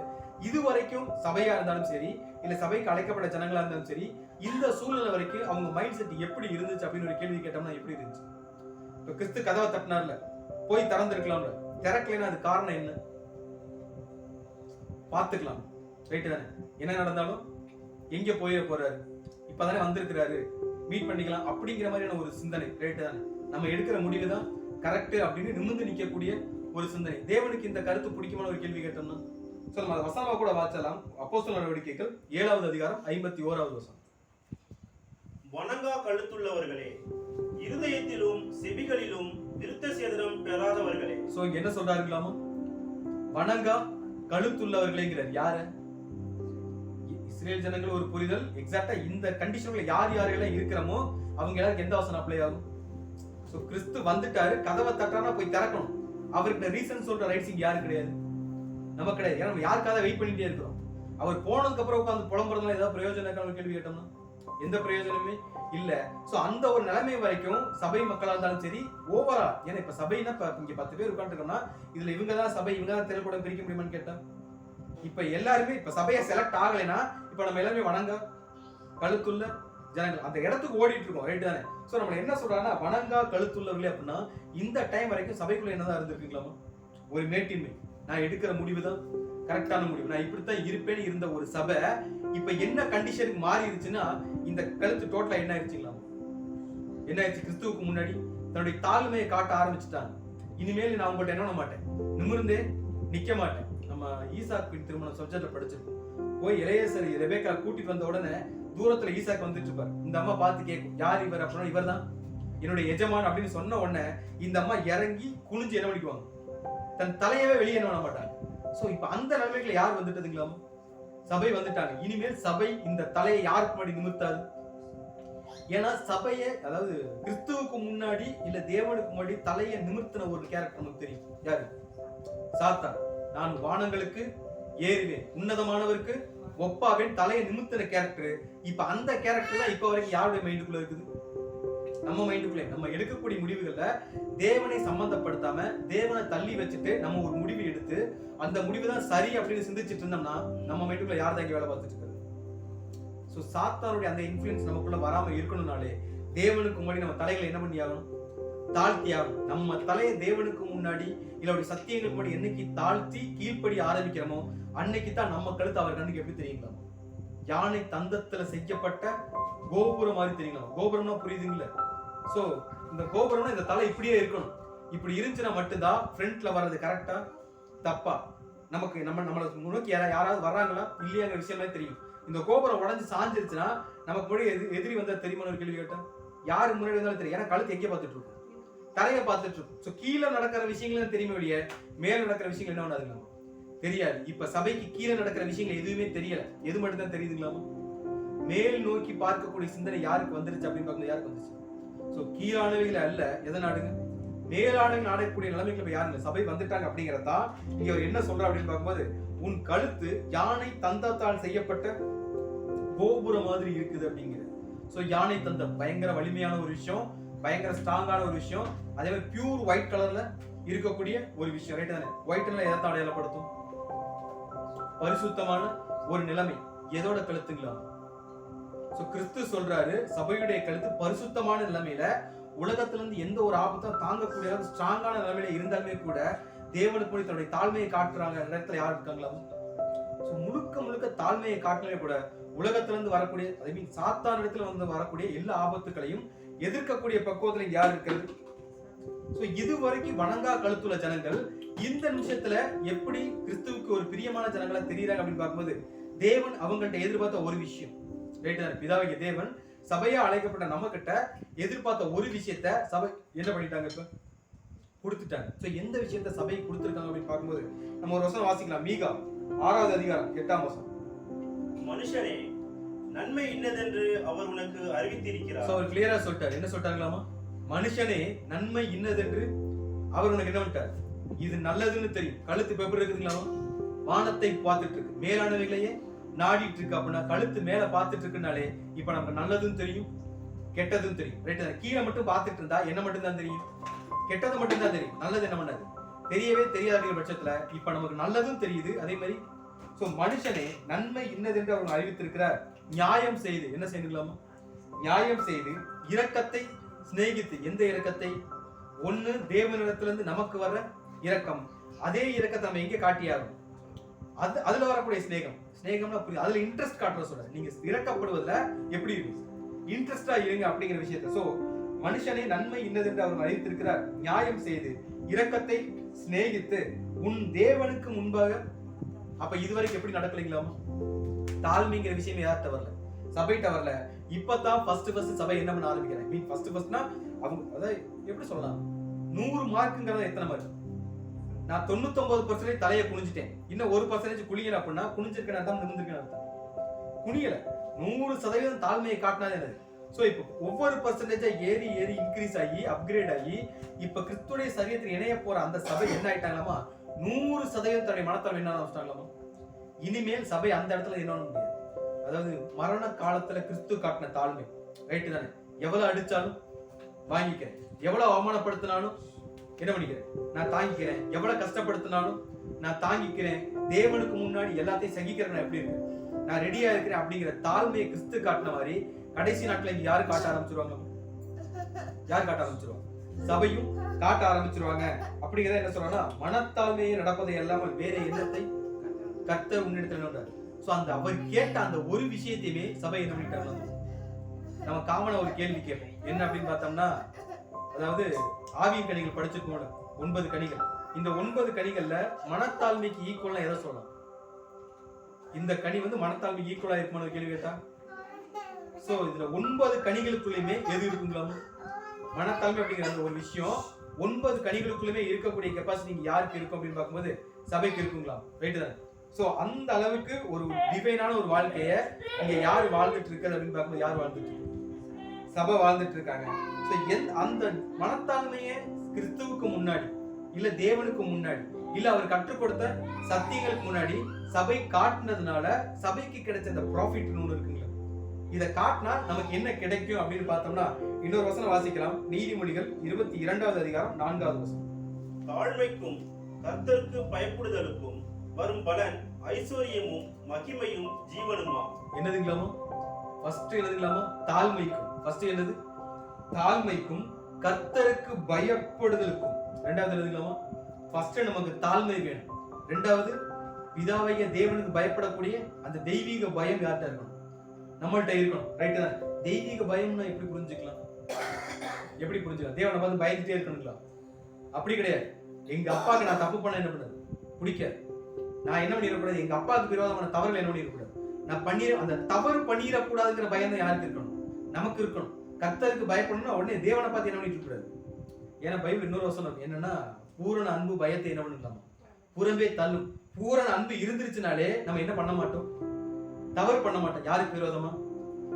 இது வரைக்கும் சபையா இருந்தாலும் சரி, இல்ல சபைக்கு அழைக்கப்பட்ட ஜனங்களா இருந்தாலும் சரி, இந்த சூழ்நிலை வரைக்கும் அவங்க மைண்ட் செட் எப்படி இருந்துச்சு அப்படின்னு ஒரு கேள்வி கேட்டோம்னா எப்படி இருந்துச்சு? இப்ப கிறிஸ்து கதவை தட்டினார்ல, போய் திறந்திருக்கலாம்ல, திறக்கலைன்னா அது காரணம் என்ன பார்த்துக்கலாம், ரைட் தானே? என்ன நடந்தாலும் எங்க போயிட போறாரு, இப்பதானே வந்திருக்கிறாரு, மீட் பண்ணிக்கலாம் அப்படிங்கிற மாதிரியான ஒரு சிந்தனை. ரைட்டு தானே? நம்ம எடுக்கிற முடிவு தான் கரெக்ட் அப்படின்னு நிமிர்ந்து நிற்கக்கூடிய ஒரு சிந்தனை. தேவனுக்கு இந்த கருத்து பிடிக்குமான ஒரு கேள்வி கேட்டோம்னா சொல்லுங்க, அதை வசனமா கூட வாசிக்கலாம். அப்போஸ்தலர் நடவடிக்கைகள் 7வது அதிகாரம் 51வது வசனம். வணங்கா கழுத்துள்ளவர்களே, இருதயத்திலும் செவிகளிலும் விருத்த சேதனம் பெறாதவர்களே. சோ இங்க என்ன சொல்றாருங்களாமா? வணங்கா கழுத்துள்ளவர்களேங்கிறார். யாரு? இஸ்ரேல் ஜனங்கள் ஒரு புரிதல். எக்ஸாக்டா இந்த கண்டிஷன்ல யார் யாரெல்லாம் இருக்கிறோமோ அவங்க எல்லாருக்கும் எந்த வசனம் அப்ளை ஆகும்? சோ கிறிஸ்து வந்துட்டாரு, கதவை தட்டானா போய் திறக்கணும். அவருக்கு ரீசன் சொல்ற ரைட்ஸ் இங்க யாரும் கிடையாது, நம்ம கிடையாது. ஏன்னா நம்ம யாருக்காக வெயிட் பண்ணிட்டே இருக்கிறோம். அவர் போனதுக்கு அப்புறம் உட்காந்து புலம்புறதுல ஏதாவது பிரயோஜனம் இருக்கான்னு கேள்வி கேட்டோம்னா எந்த பிரயோஜனமே இல்ல. சோ அந்த ஒரு நிலைமை வரைக்கும் சபை மக்களா இருந்தாலும் சரி, ஓவரா, ஏன்னா இப்ப சபைனா இங்க 10 பேர் உட்காந்துருக்கோம்னா இதுல இவங்க தான் சபை, இவங்க தான் திரைக்கூடம் பிரிக்க முடியுமான்னு கேட்டா இப்ப எல்லாருமே இப்ப சபையை செலக்ட் ஆகலைன்னா இப்ப நம்ம எல்லாருமே வணங்க கழுத்துள்ள ஜனங்கள் அந்த இடத்துக்கு ஓடிட்டு இருக்கோம். ரைட் தானே? சோ நம்ம என்ன சொல்றாங்கன்னா வணங்கா கழுத்துள்ளவர்களே அப்படின்னா இந்த டைம் வரைக்கும் சபைக்குள்ள என்னதான் இருந்திருக்கீங்களாமா? ஒரு மேட்டின்மை, நான் எடுக்கிற முடிவு தான் கரெக்டான முடிவு, நான் இப்படித்தான் இருப்பேன்னு இருந்த ஒரு சபை இப்ப என்ன கண்டிஷனுக்கு மாறி இருச்சுன்னா இந்த கழுத்து டோட்டலா என்ன ஆயிடுச்சுங்களா? என்ன ஆயிடுச்சு? கிறிஸ்துவுக்கு முன்னாடி தன்னுடைய தாழ்மையை காட்ட ஆரம்பிச்சுட்டாங்க. இனிமேல் நான் உங்கள்ட்ட என்ன பண்ண மாட்டேன், நிமிர்ந்தே நிக்க மாட்டேன். நம்ம ஈசாக்கு திருமணம் சப்ஜெக்ட்ல படிச்சிருக்கோம். போய் இளையசரி ரெபேக்கா கூட்டிட்டு வந்த உடனே தூரத்துல ஈசாக்கு வந்துட்டு இருப்பாரு. இந்த அம்மா பார்த்து கேட்கும், யார் இவர் அப்படின்னா இவர் தான் என்னுடைய எஜமான் அப்படின்னு சொன்ன உடனே இந்த அம்மா இறங்கி குனிஞ்சு என்ன பண்ணிக்குவாங்க, தன் தலையவே வெளியே என்ன பண்ண மாட்டாங்க. சோ இப்ப அந்த நிலைமைகளை யார் வந்துட்டதுங்களாமா? சபை வந்துட்டாங்க. இனிமேல் சபை இந்த தலையை யாருக்கு முன்னாடி நிமிர்த்தாது. ஏன்னா சபையை, அதாவது கிறிஸ்துவுக்கு முன்னாடி இல்ல தேவனுக்கு முன்னாடி தலையை நிமிர்த்தின ஒரு கேரக்டர் நமக்கு தெரியும். யாரு? சாத்தான். நான் வானங்களுக்கு ஏறுவேன், உன்னதமானவருக்கு ஒப்பாவேன், தலையை நிமிர்த்தின கேரக்டர். இப்ப அந்த கேரக்டர் தான் இப்ப வரைக்கும் யாருடைய மைண்டுக்குள்ள இருக்குது? நம்ம மைண்டுக்குள்ளே. நம்ம எடுக்கக்கூடிய முடிவுகள்ல தேவனை சம்பந்தப்படுத்தாம தேவனை தள்ளி வச்சுட்டு நம்ம ஒரு முடிவு எடுத்து அந்த முடிவு தான் சரி அப்படின்னு சிந்திச்சுட்டு இருந்தோம்னா நம்ம மைண்டுக்குள்ள யார் தான் இங்க வேலை பார்த்துட்டு இருக்காரு? சோ சாத்தானுடைய அந்த இன்ஃப்ளூயன்ஸ் நமக்குள்ள வராம இருக்கணும்னாலே தேவனுக்கு முன்னாடி நம்ம தலைகளை என்ன பண்ணி ஆகணும்? தாழ்த்தி ஆகணும். நம்ம தலையை தேவனுக்கு முன்னாடி இல்ல சத்தியங்களுக்கு முன்னாடி என்னைக்கு தாழ்த்தி கீழ்ப்படி ஆரம்பிக்கிறோமோ அன்னைக்கு தான் நம்ம கழுத்து அவர் கண்ணுக்கு எப்படி தெரியுங்களா? யானை தந்தத்துல செய்யப்பட்ட கோபுரம் மாதிரி தெரியுங்களா? கோபுரம்னா புரியுதுங்களா? சோ இந்த கோபுரம்னா இந்த தலை இப்படியே இருக்கணும். இப்படி இருந்துச்சுன்னா மட்டும்தான் ஃப்ரண்ட்ல வர்றது கரெக்டா தப்பா நமக்கு நம்மளை நோக்கி யாராவது வர்றாங்களா இல்லையாங்கிற விஷயமே தெரியும். இந்த கோபுரம் உடஞ்சு சாஞ்சிருச்சுன்னா நமக்கு முன்னாடி எதிரி வந்தா தெரியுமா ஒரு கேள்வி கேட்டா யாரு முன்னாடி வந்தாலும் தெரியும். ஏன்னா கழுத்து எங்கே பார்த்துட்டு இருக்கும்? தலையை பார்த்துட்டு இருக்கும். ஸோ கீழே நடக்கிற விஷயங்களும் தெரியுமே வெளியே, மேல நடக்கிற விஷயங்கள் என்ன பண்ணாதுங்களா? தெரியாது. இப்ப சபைக்கு கீழே நடக்கிற விஷயங்கள் எதுவுமே தெரியல. எது மட்டும் தான் தெரியுதுங்களாமா? மேல் நோக்கி பார்க்கக்கூடிய சிந்தனை யாருக்கு வந்துருச்சு அப்படின்னு பார்க்கணும். யாருக்கு வந்துச்சு? ஸோ கீழானவைகளை அல்ல, எதை நாடுங்க? மேலானவங்க நாடக்கூடிய நிலைமைக்கு யாருங்க? சபை வந்துட்டாங்க அப்படிங்கிறதா இங்க அவர் என்ன சொல்ற அப்படின்னு பார்க்கும்போது, உன் கழுத்து யானை தந்தத்தால் செய்யப்பட்ட கோபுரம் மாதிரி இருக்குது அப்படிங்கிற. ஸோ யானை தந்தம் பயங்கர வலிமையான ஒரு விஷயம், பயங்கர ஸ்ட்ராங்கான ஒரு விஷயம். அதே மாதிரி பியூர் ஒயிட் கலர்ல இருக்கக்கூடிய ஒரு விஷயம். ரைட் தானே? ஒயிட்ல எதை அடையாளப்படுத்தும்? பரிசுத்தமான ஒரு நிலைமை. எதோட கழுத்துங்களா? சோ கிறிஸ்து சொல்றாரு சபையுடைய கழுத்து பரிசுத்தமான நிலைமையில உலகத்துல இருந்து எந்த ஒரு ஆபத்தும் தாங்கக்கூடிய ஸ்ட்ராங்கான நிலைமையில இருந்தாலுமே கூட தேவனுக்கு தன்னுடைய தாழ்மையை காட்டுறாங்க இடத்துல யார் இருக்காங்களா? சோ முழுக்க முழுக்க தாழ்மையை காட்டினே கூட உலகத்துல இருந்து வரக்கூடிய, ஐ மீன் சாத்தான் இடத்துல வந்து வரக்கூடிய எல்லா ஆபத்துகளையும் எதிர்க்கக்கூடிய பக்குவத்துல யார் இருக்கிறது? சோ இது வரைக்கும் வணங்கா கழுத்துள்ள ஜனங்கள் இந்த நிமிஷத்துல எப்படி கிறிஸ்துவுக்கு ஒரு பிரியமான ஜனங்களா தெரியுறாங்க அப்படின்னு பார்க்கும்போது தேவன் அவங்கள்ட்ட எதிர்பார்த்த ஒரு விஷயம். பிதாவாகிய தேவன் சபையா அழைக்கப்பட்ட நம்ம கிட்ட எதிர்பார்த்த ஒரு விஷயத்த சபை என்ன பண்ணிட்டாங்க? இப்ப கொடுத்துட்டாங்க. சோ எந்த விஷயத்த சபை கொடுத்திருக்காங்க அப்படின்னு பார்க்கும்போது நம்ம ஒரு வசனம் வாசிக்கலாம். மீகா 6வது அதிகாரம் 8ஆம் வசனம். மனுஷனே, நன்மை இன்னதென்று அவர் உனக்கு அறிவித்திருக்கிறார். சோ அவர் கிளியரா சொல்லிட்டார். என்ன சொல்லிட்டாங்களாமா? மனுஷனே, நன்மை இன்னதென்று அவர் உனக்கு என்ன பண்ணிட்டார்? இது நல்லதுன்னு தெரியும். கழுத்து பேப்பர் இருக்குதுங்களாமா? வானத்தை பார்த்துட்டு இருக்கு, மேலானவைகளையே நாடிட்டு இருக்கு. அப்படின்னா கழுத்து மேல பார்த்துட்டு இருக்குனாலே இப்ப நமக்கு நல்லதும் தெரியும் கெட்டதும் தெரியும். ரைட்? கீழே மட்டும் பார்த்துட்டு இருந்தா என்ன மட்டும் தான் தெரியும்? கெட்டது மட்டும் தான் தெரியும். நல்லது என்ன பண்ணாது? தெரியவே தெரியாத பட்சத்துல இப்ப நமக்கு நல்லதும் தெரியுது. அதே மாதிரி சோ மனுஷனே, நன்மை இன்னதென்று அவர் அறிவித்திருக்கிறார். நியாயம் செய்து என்ன செய்யணுங்களாமா? நியாயம் செய்து இரக்கத்தை சிநேகித்து. எந்த இரக்கத்தை? ஒண்ணு தேவனிடத்திலிருந்து நமக்கு வர இரக்கம். அதே இரக்கத்தை நம்ம எங்க காட்டியாகும்? அதுல வரக்கூடிய சிநேகம். ஸ்நேகம்னா புரியுது, அதுல இன்ட்ரெஸ்ட் காட்டுற சொல்ற. நீங்க இறக்கப்படுவதுல எப்படி இருக்கு, இன்ட்ரெஸ்டா இருங்க அப்படிங்கிற விஷயத்த. சோ மனுஷனை நன்மை இன்னதென்று அவர் அறிவித்திருக்கிறார், நியாயம் செய்து இரக்கத்தை சிநேகித்து உன் தேவனுக்கு முன்பாக. அப்ப இதுவரைக்கும் எப்படி நடக்கலீங்களாமா? தாழ்மைங்கிற விஷயம் யார்கிட்ட வரல, சபைகிட்ட வரல. இப்பதான் ஃபர்ஸ்ட் சபை என்ன பண்ண ஆரம்பிக்கிறேன். மீன் ஃபர்ஸ்ட்னா அவங்க அதாவது எப்படி சொல்லலாம், 100 மார்க்குங்கிறத எத்தனை மார்க்? நான் 99% தலையை குனிஞ்சிட்டேன், இன்னும் 1% குனியல அப்படின்னா குனிஞ்சிருக்கேன் தான் நிமிர்ந்திருக்கேன். குனியல, 100% தாழ்மையை காட்டினாது என்னது. சோ இப்போ ஒவ்வொரு பர்சன்டேஜா ஏறி ஏறி இன்க்ரீஸ் ஆகி அப்கிரேட் ஆகி இப்ப கிறிஸ்துடைய சரீரத்தில் இணைய போற அந்த சபை என்ன ஆயிட்டாங்களாமா, 100% தன்னுடைய மனத்தால் என்ன ஆரம்பிச்சிட்டாங்களாமா. இனிமேல் சபை அந்த இடத்துல என்ன பண்ண முடியாது. அதாவது மரண காலத்துல கிறிஸ்து காட்டின தாழ்மை, ரைட்டு தானே? எவ்வளவு அடிச்சாலும் வாங்கிக்கிறேன், எவ்வளவு அவமானப்படுத்தினாலும் என்ன பண்ணிக்கிறேன், நான் தாங்கிக்கிறேன். எவ்வளவு கஷ்டப்படுத்தினாலும் நான் தாங்கிக்கிறேன். தேவனுக்கு முன்னாடி எல்லாத்தையும் சகிக்கிறேன். எப்படி இருக்கு, நான் ரெடியா இருக்கிறேன் அப்படிங்கிற தாழ்மையை கிறிஸ்து காட்டின மாதிரி கடைசி நாட்கள் இங்க யாரு காட்ட ஆரம்பிச்சிருவாங்க? யார் காட்ட ஆரம்பிச்சிருவாங்க? சபையும் காட்ட ஆரம்பிச்சிருவாங்க. அப்படிங்கிறத என்ன சொல்றாங்கன்னா, மனத்தாழ்மையை நடப்பதை எல்லாமே வேற எண்ணத்தை கர்த்தர் முன்னெடுத்து. சோ அந்த அவர் கேட்ட அந்த ஒரு விஷயத்தையுமே சபை என்ன பண்ணிட்டாங்க. நம்ம காமனா ஒரு கேள்வி கேட்போம், என்ன அப்படின்னு பார்த்தோம்னா, அதாவது ஆவியின் கனிகள் படிச்சிருக்கோம் 9 கனிகள். இந்த 9 கனிகள்ல மனத்தாழ்மைக்கு ஈக்குவலா எதை சொல்லலாம்? இந்த கனி வந்து மனத்தாழ்மைக்கு ஈக்குவலா இருக்குமான கேள்வி கேட்டா, சோ இதுல 9 கனிகளுக்குள்ளயுமே எது இருக்குங்களாமா? மனத்தாழ்மை அப்படிங்கிற அந்த ஒரு விஷயம் 9 கனிகளுக்குள்ளயுமே இருக்கக்கூடிய கெப்பாசிட்டி யாருக்கு இருக்கும் அப்படின்னு பார்க்கும்போது சபைக்கு இருக்குங்களா? ரைட்டு தானே? சோ அந்த அளவுக்கு ஒரு டிவைனான ஒரு வாழ்க்கைய இங்க யார் வாழ்ந்துட்டு இருக்காது அப்படின்னு பார்க்கும்போது யார் வாழ்ந்துட்டு இருக்கு? சபை வாழ்ந்துட்டு இருக்காங்க. சோ அந்த மனத்தாழ்மையை கிறிஸ்துவுக்கு முன்னாடி இல்ல தேவனுக்கு முன்னாடி இல்ல அவர் கற்றுக் கொடுத்த சத்தியங்களுக்கு முன்னாடி சபை காட்டினதுனால சபைக்கு கிடைச்ச அந்த ப்ராஃபிட் ஒன்று இருக்குங்களா. இதை காட்டினா நமக்கு என்ன கிடைக்கும் அப்படின்னு பார்த்தோம்னா, இன்னொரு வசனம் வாசிக்கலாம். நீதிமொழிகள் 22வது அதிகாரம் 4வது வசனம். தாழ்மைக்கும் கர்த்தருக்கு பயப்படுதலுக்கும் வரும் பலன் ஐஸ்வர்யமும் மகிமையும் ஜீவனுமா. என்னதுங்களாமா? ஃபர்ஸ்ட் என்னதுங்களாமா? தாழ்மைக்கும். ஃபர்ஸ்ட் என்னது? தாழ்மைக்கும் கர்த்தருக்கு பயப்படுதலுக்கும். ரெண்டாவது என்னதுங்களாமா? ஃபர்ஸ்ட் நமக்கு தாழ்மை வேணும். ரெண்டாவது பிதாவைய தேவனுக்கு பயப்படக்கூடிய அந்த தெய்வீக பயம் யார்கிட்ட இருக்கணும்? நம்மள்ட்ட இருக்கணும். ரைட்டு தான். தெய்வீக பயம்னா எப்படி புரிஞ்சுக்கலாம்? எப்படி புரிஞ்சுக்கலாம்? தேவனை பார்த்து பயந்துட்டே இருக்கணுங்களா? அப்படி கிடையாது. எங்க அப்பாவுக்கு நான் தப்பு பண்ண என்ன பண்ணது பிடிக்காது, நான் என்ன பண்ணிடக்கூடாது, எங்க அப்பாவுக்கு விரோதமான தவறுகள் என்ன பண்ணிடக்கூடாது, நான் பண்ணிட அந்த தவறு பண்ணிடக்கூடாதுங்கிற பயம் தான் யாருக்கு இருக்கணும்? நமக்கு இருக்கணும். கர்த்தருக்கு பயப்படணும்னா உடனே தேவனை பார்த்து என்ன பண்ணிட்டு கூடாது. ஏன்னா பைபிள் இன்னொரு வசனம் என்னன்னா, பூரண அன்பு பயத்தை என்ன பண்ணிடலாமா? புறம்பே தள்ளும். பூரண அன்பு இருந்துருச்சுனாலே நம்ம என்ன பண்ண மாட்டோம்? தவறு பண்ண மாட்டோம். யாருக்கு விரோதமா?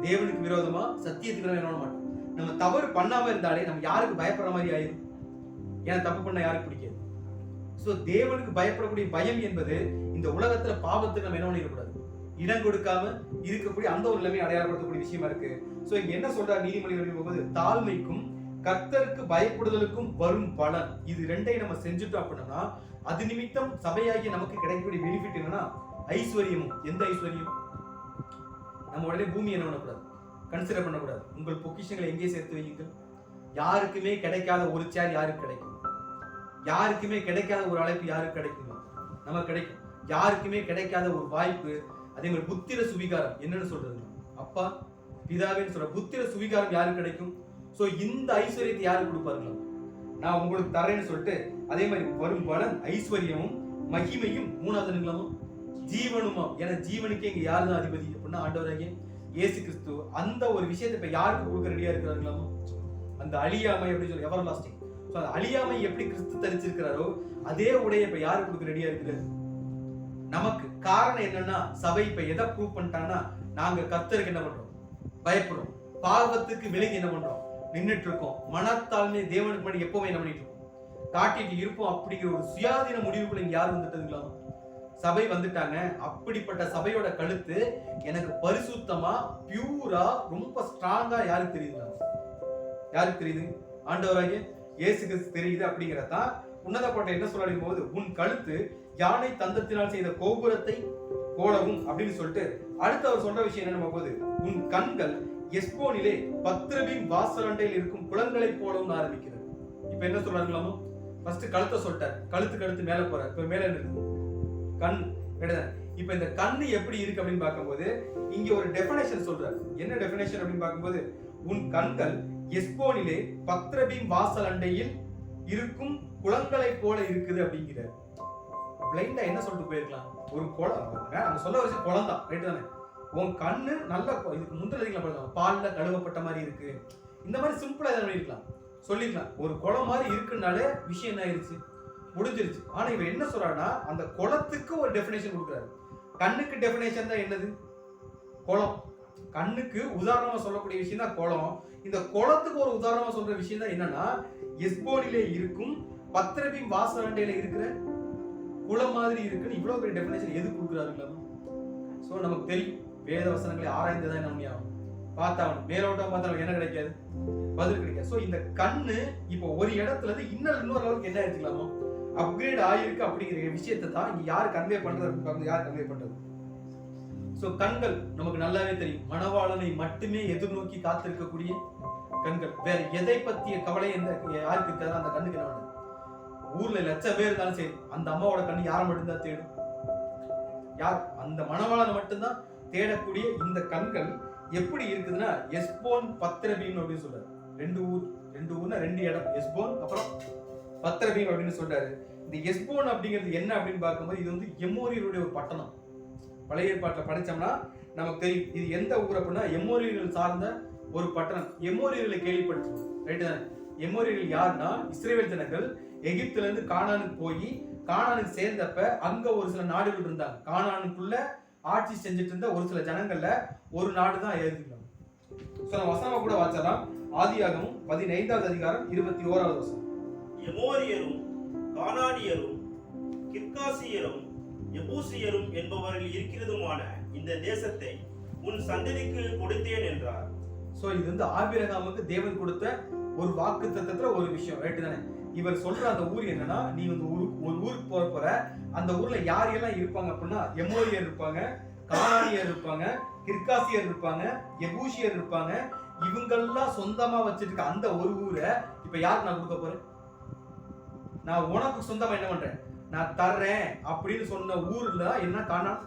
தேவனுக்கு விரோதமா, சத்தியத்துக்கு என்ன பண்ண மாட்டோம். நம்ம தவறு பண்ணாம இருந்தாலே நம்ம யாருக்கு பயப்படுற மாதிரி ஆயிரும்? ஏன்னா தப்பு பண்ண யாருக்கு பிடிக்காது. சோ தேவனுக்கு பயப்படக்கூடிய பயம் என்பது இந்த உலகத்துல பாவத்துக்கு நம்ம என்ன பண்ணிடக்கூடாது, இடம் கொடுக்காம இருக்கக்கூடிய அந்த ஒரு நிலைமை அடையாளப்படுத்தக்கூடிய விஷயமா இருக்கு. சோ இங்க என்ன சொல்றாரு நீதிமொழிகள் போது, தாழ்மைக்கும் கர்த்தருக்கு பயப்படுதலுக்கும் வரும் பலன், இது ரெண்டையும் நம்ம செஞ்சுட்டோம் அப்படின்னா அது நிமித்தம் சபையாகிய நமக்கு கிடைக்கக்கூடிய பெனிஃபிட் என்னன்னா ஐஸ்வர்யமும். எந்த ஐஸ்வர்யம்? நம்ம உடனே பூமி என்ன பண்ணக்கூடாது, கன்சிடர் பண்ணக்கூடாது. உங்கள் பொக்கிஷங்களை எங்கே சேர்த்து வையுங்கள். யாருக்குமே கிடைக்காத ஒரு சேர் யாருக்கு கிடைக்கும்? யாருக்குமே கிடைக்காத ஒரு அழைப்பு யாருக்கு கிடைக்குமா? நமக்கு கிடைக்கும். யாருக்குமே கிடைக்காத ஒரு வாய்ப்பு. அதே மாதிரி புத்திர சுவிகாரம் என்னன்னு சொல்றது, அப்பா பிதாவின்னு சொல்ற புத்திர சுவிகாரம் யாருக்கு கிடைக்கும்? சோ இந்த ஐஸ்வர்யத்தை யாருக்கு கொடுப்பாருங்களா? நான் உங்களுக்கு தரேன்னு சொல்லிட்டு அதே மாதிரி வரும் பலன் ஐஸ்வர்யமும் மகிமையும். மூணாவது ஜீவனுமா. ஏன்னா ஜீவனுக்கே இங்க யாரு தான் அதிபதி அப்படின்னா ஆண்டவராகிய இயேசு கிறிஸ்து. அந்த ஒரு விஷயத்தை இப்ப யாருக்கு கொடுக்க ரெடியா இருக்கிறார்களாமா? அந்த அழியாமை அப்படின்னு சொல்லி எவர் லாஸ்டிங். சோ அந்த அழியாமை எப்படி கிறிஸ்து தரிச்சிருக்கிறாரோ அதே உடைய இப்ப யாருக்கு கொடுக்க ரெடியா இருக்கிறாரு? நமக்கு. காரணம் என்னன்னா சபை இப்ப எதை ப்ரூவ் பண்ணிட்டாங்கன்னா, நாங்க கர்த்தருக்கு என்ன பண்றோம்? பயப்படுறோம். பாவத்துக்கு விலகி என்ன பண்றோம்? நின்றுட்டு இருக்கோம். மனத்தாழ்மை தேவனுக்கு முன்னாடி எப்பவுமே என்ன பண்ணிட்டு இருக்கோம்? காட்டிட்டு இருப்போம். அப்படிங்கிற ஒரு சுயாதீன முடிவுக்குள்ள இங்க யார் வந்துட்டதுங்களா? சபை வந்துட்டாங்க. அப்படிப்பட்ட சபையோட கழுத்து எனக்கு பரிசுத்தமா பியூரா ரொம்ப ஸ்ட்ராங்கா யாருக்கு தெரியுதுங்களா? யாருக்கு தெரியுது? ஆண்டவராகிய இயேசு கிறிஸ்து தெரியுது. அப்படிங்கிறதா உன்னத கோட்டை என்ன சொல்லும் போது, உன் கழுத்து யானை தந்தத்தினால் செய்த கோபுரத்தை போலவும் அப்படின்னு சொல்லிட்டு அடுத்து அவர் சொல்ற விஷயம் என்ன போது, உன் கண்கள் எஸ்போனிலே பத்ரபின் வாசலண்டையில் இருக்கும் குளங்களை போலவும் ஆரம்பிக்கிறது. இப்ப என்ன சொல்றாங்களாமோ, ஃபர்ஸ்ட் கழுத்தை சொல்லிட்டார், கழுத்துக்கு அடுத்து மேல போறார். இப்ப மேல என்ன கண். இப்ப இந்த கண்ணு எப்படி இருக்கு அப்படின்னு பார்க்கும்போது இங்க ஒரு டெஃபினேஷன் சொல்றாரு. என்ன டெஃபினேஷன் அப்படின்னு பார்க்கும்போது, உன் கண்கள் எஸ்போனிலே பத்ரபீம் வாசல் அண்டையில் இருக்கும் குளங்களை போல இருக்குது அப்படிங்கிறார். பிளைண்டா என்ன சொல்லிட்டு போயிருக்கலாம், ஒரு குளம் நம்ம சொல்ல வச்சு குளம் தான், ரைட் தானே. உன் கண்ணு நல்ல இதுக்கு முந்தின பால்ல கழுவப்பட்ட மாதிரி இருக்கு, இந்த மாதிரி சிம்பிளா எதாவது இருக்கலாம் சொல்லிக்கலாம். ஒரு குளம் மாதிரி இருக்குனாலே விஷயம் என்ன ஆயிருச்சு, முடிஞ்சிருச்சு. ஆனா இவர் என்ன சொல்றாருன்னா, அந்த குளத்துக்கு ஒரு டெஃபினேஷன் கொடுக்குறாரு. கண்ணுக்கு டெஃபினேஷன் தான் என்னது, குளம். கண்ணுக்கு உதாரணமா சொல்லக்கூடிய விஷயம் தான் குளம். இந்த குளத்துக்கு ஒரு உதாரணமா சொல்ற விஷயம் தான் என்னன்னா, எஸ்போனிலே இருக்கும் பத்ரபீம் வாசலண்டையில இருக்கிற குளம் மாதிரி இருக்குன்னு இவ்வளவு பெரிய டெஃபினேஷன் எது கொடுக்குறாருங்களா? சோ நமக்கு தெரியும், வேத வசனங்களை ஆராய்ந்துதான் என்ன பண்ணியாகும், பார்த்தாவணும். மேலோட்டம் பார்த்தாலும் என்ன கிடைக்காது, பதில் கிடைக்காது. சோ இந்த கண்ணு இப்போ ஒரு இடத்துல இருந்து இன்னொரு லெவலுக்கு என்ன எடுத்துக்கலாமோ அப்கிரேட் ஆயிருக்கு அப்படிங்கிற விஷயத்தை தான் இங்க யார் கன்வே பண்றது, யார் கன்வே பண்றது. சோ கண்கள் நமக்கு நல்லாவே தெரியும், மணவாளனை மட்டுமே எதிர்நோக்கி காத்திருக்கக்கூடிய கண்கள். வேற எதை பத்திய கவலை யாருக்கு இருக்காது, அந்த கண்ணுக்கு என்ன பண்ணுது. ஊர்ல லட்சம் பேர் இருந்தாலும் சரி, அந்த அம்மாவோட கண்ணு யாரை மட்டும்தான் தேடும், யார், அந்த மணவாளனை மட்டும்தான் தேடக்கூடிய இந்த கண்கள் எப்படி இருக்குதுன்னா, எஸ்போன் பத்ரபீம் அப்படின்னு சொல்றாரு. ரெண்டு ஊர்னா ரெண்டு இடம், எஸ்போன் அப்புறம் பத்ரபீம் அப்படின்னு சொல்றாரு. இந்த எஸ்போன் அப்படிங்கிறது என்ன அப்படின்னு பார்க்கும்போது, இது வந்து எமோரியருடைய ஒரு பட்டணம். பழைய ஏற்பாட்டில் படிச்சோம்னா நமக்கு தெரியும், இது எந்த ஊர் அப்படின்னா எமோரியர்கள் சார்ந்த ஒரு பட்டணம். எமோரியர்களை கேள்விப்பட்டிருக்கோம், ரைட் தானே. எமோரியர்கள் யாருன்னா, இஸ்ரேல் ஜனங்கள் எகிப்துல இருந்து கானானுக்கு போய் கானானுக்கு சேர்ந்தப்ப அங்க ஒரு சில நாடுகள் இருந்தாங்க. கானானுக்குள்ள ஆட்சி செஞ்சுட்டு இருந்த ஒரு சில ஜனங்கள்ல ஒரு நாடு தான் எழுதிக்கலாம். வசனம் கூட வாச்சலாம். ஆதியாகமம் 15வது அதிகாரம் 21வது வசனம். எமோரியரும் கானானியரும் கிர்காசியரும் எபூசியரும் என்பவர்கள் இருக்கிறதுமான இந்த தேசத்தை உன் சந்ததிக்கு கொடுத்தேன் என்றார். சோ இது வந்து ஆபிரகாமுக்கு தேவன் கொடுத்த ஒரு வாக்குத்தத்தத்துல ஒரு விஷயம், ரைட் தானே. இவர் சொல்ற அந்த ஊர் என்னன்னா, நீ வந்து ஒரு ஊருக்கு போற அந்த ஊர்ல யார் எல்லாம் இருப்பாங்க அப்படின்னா, எமோரியர் இருப்பாங்க, கானானியர் இருப்பாங்க, கிர்காசியர் இருப்பாங்க, எபூசியர் இருப்பாங்க. இவங்கெல்லாம் சொந்தமா வச்சிருக்க அந்த ஒரு ஊரை இப்ப யாருக்கு நான் கொடுக்க போறேன், நான் உனக்கு சொந்தமா என்ன பண்றேன், நான் தர்றேன் அப்படின்னு சொன்ன ஊர்ல என்ன கானான்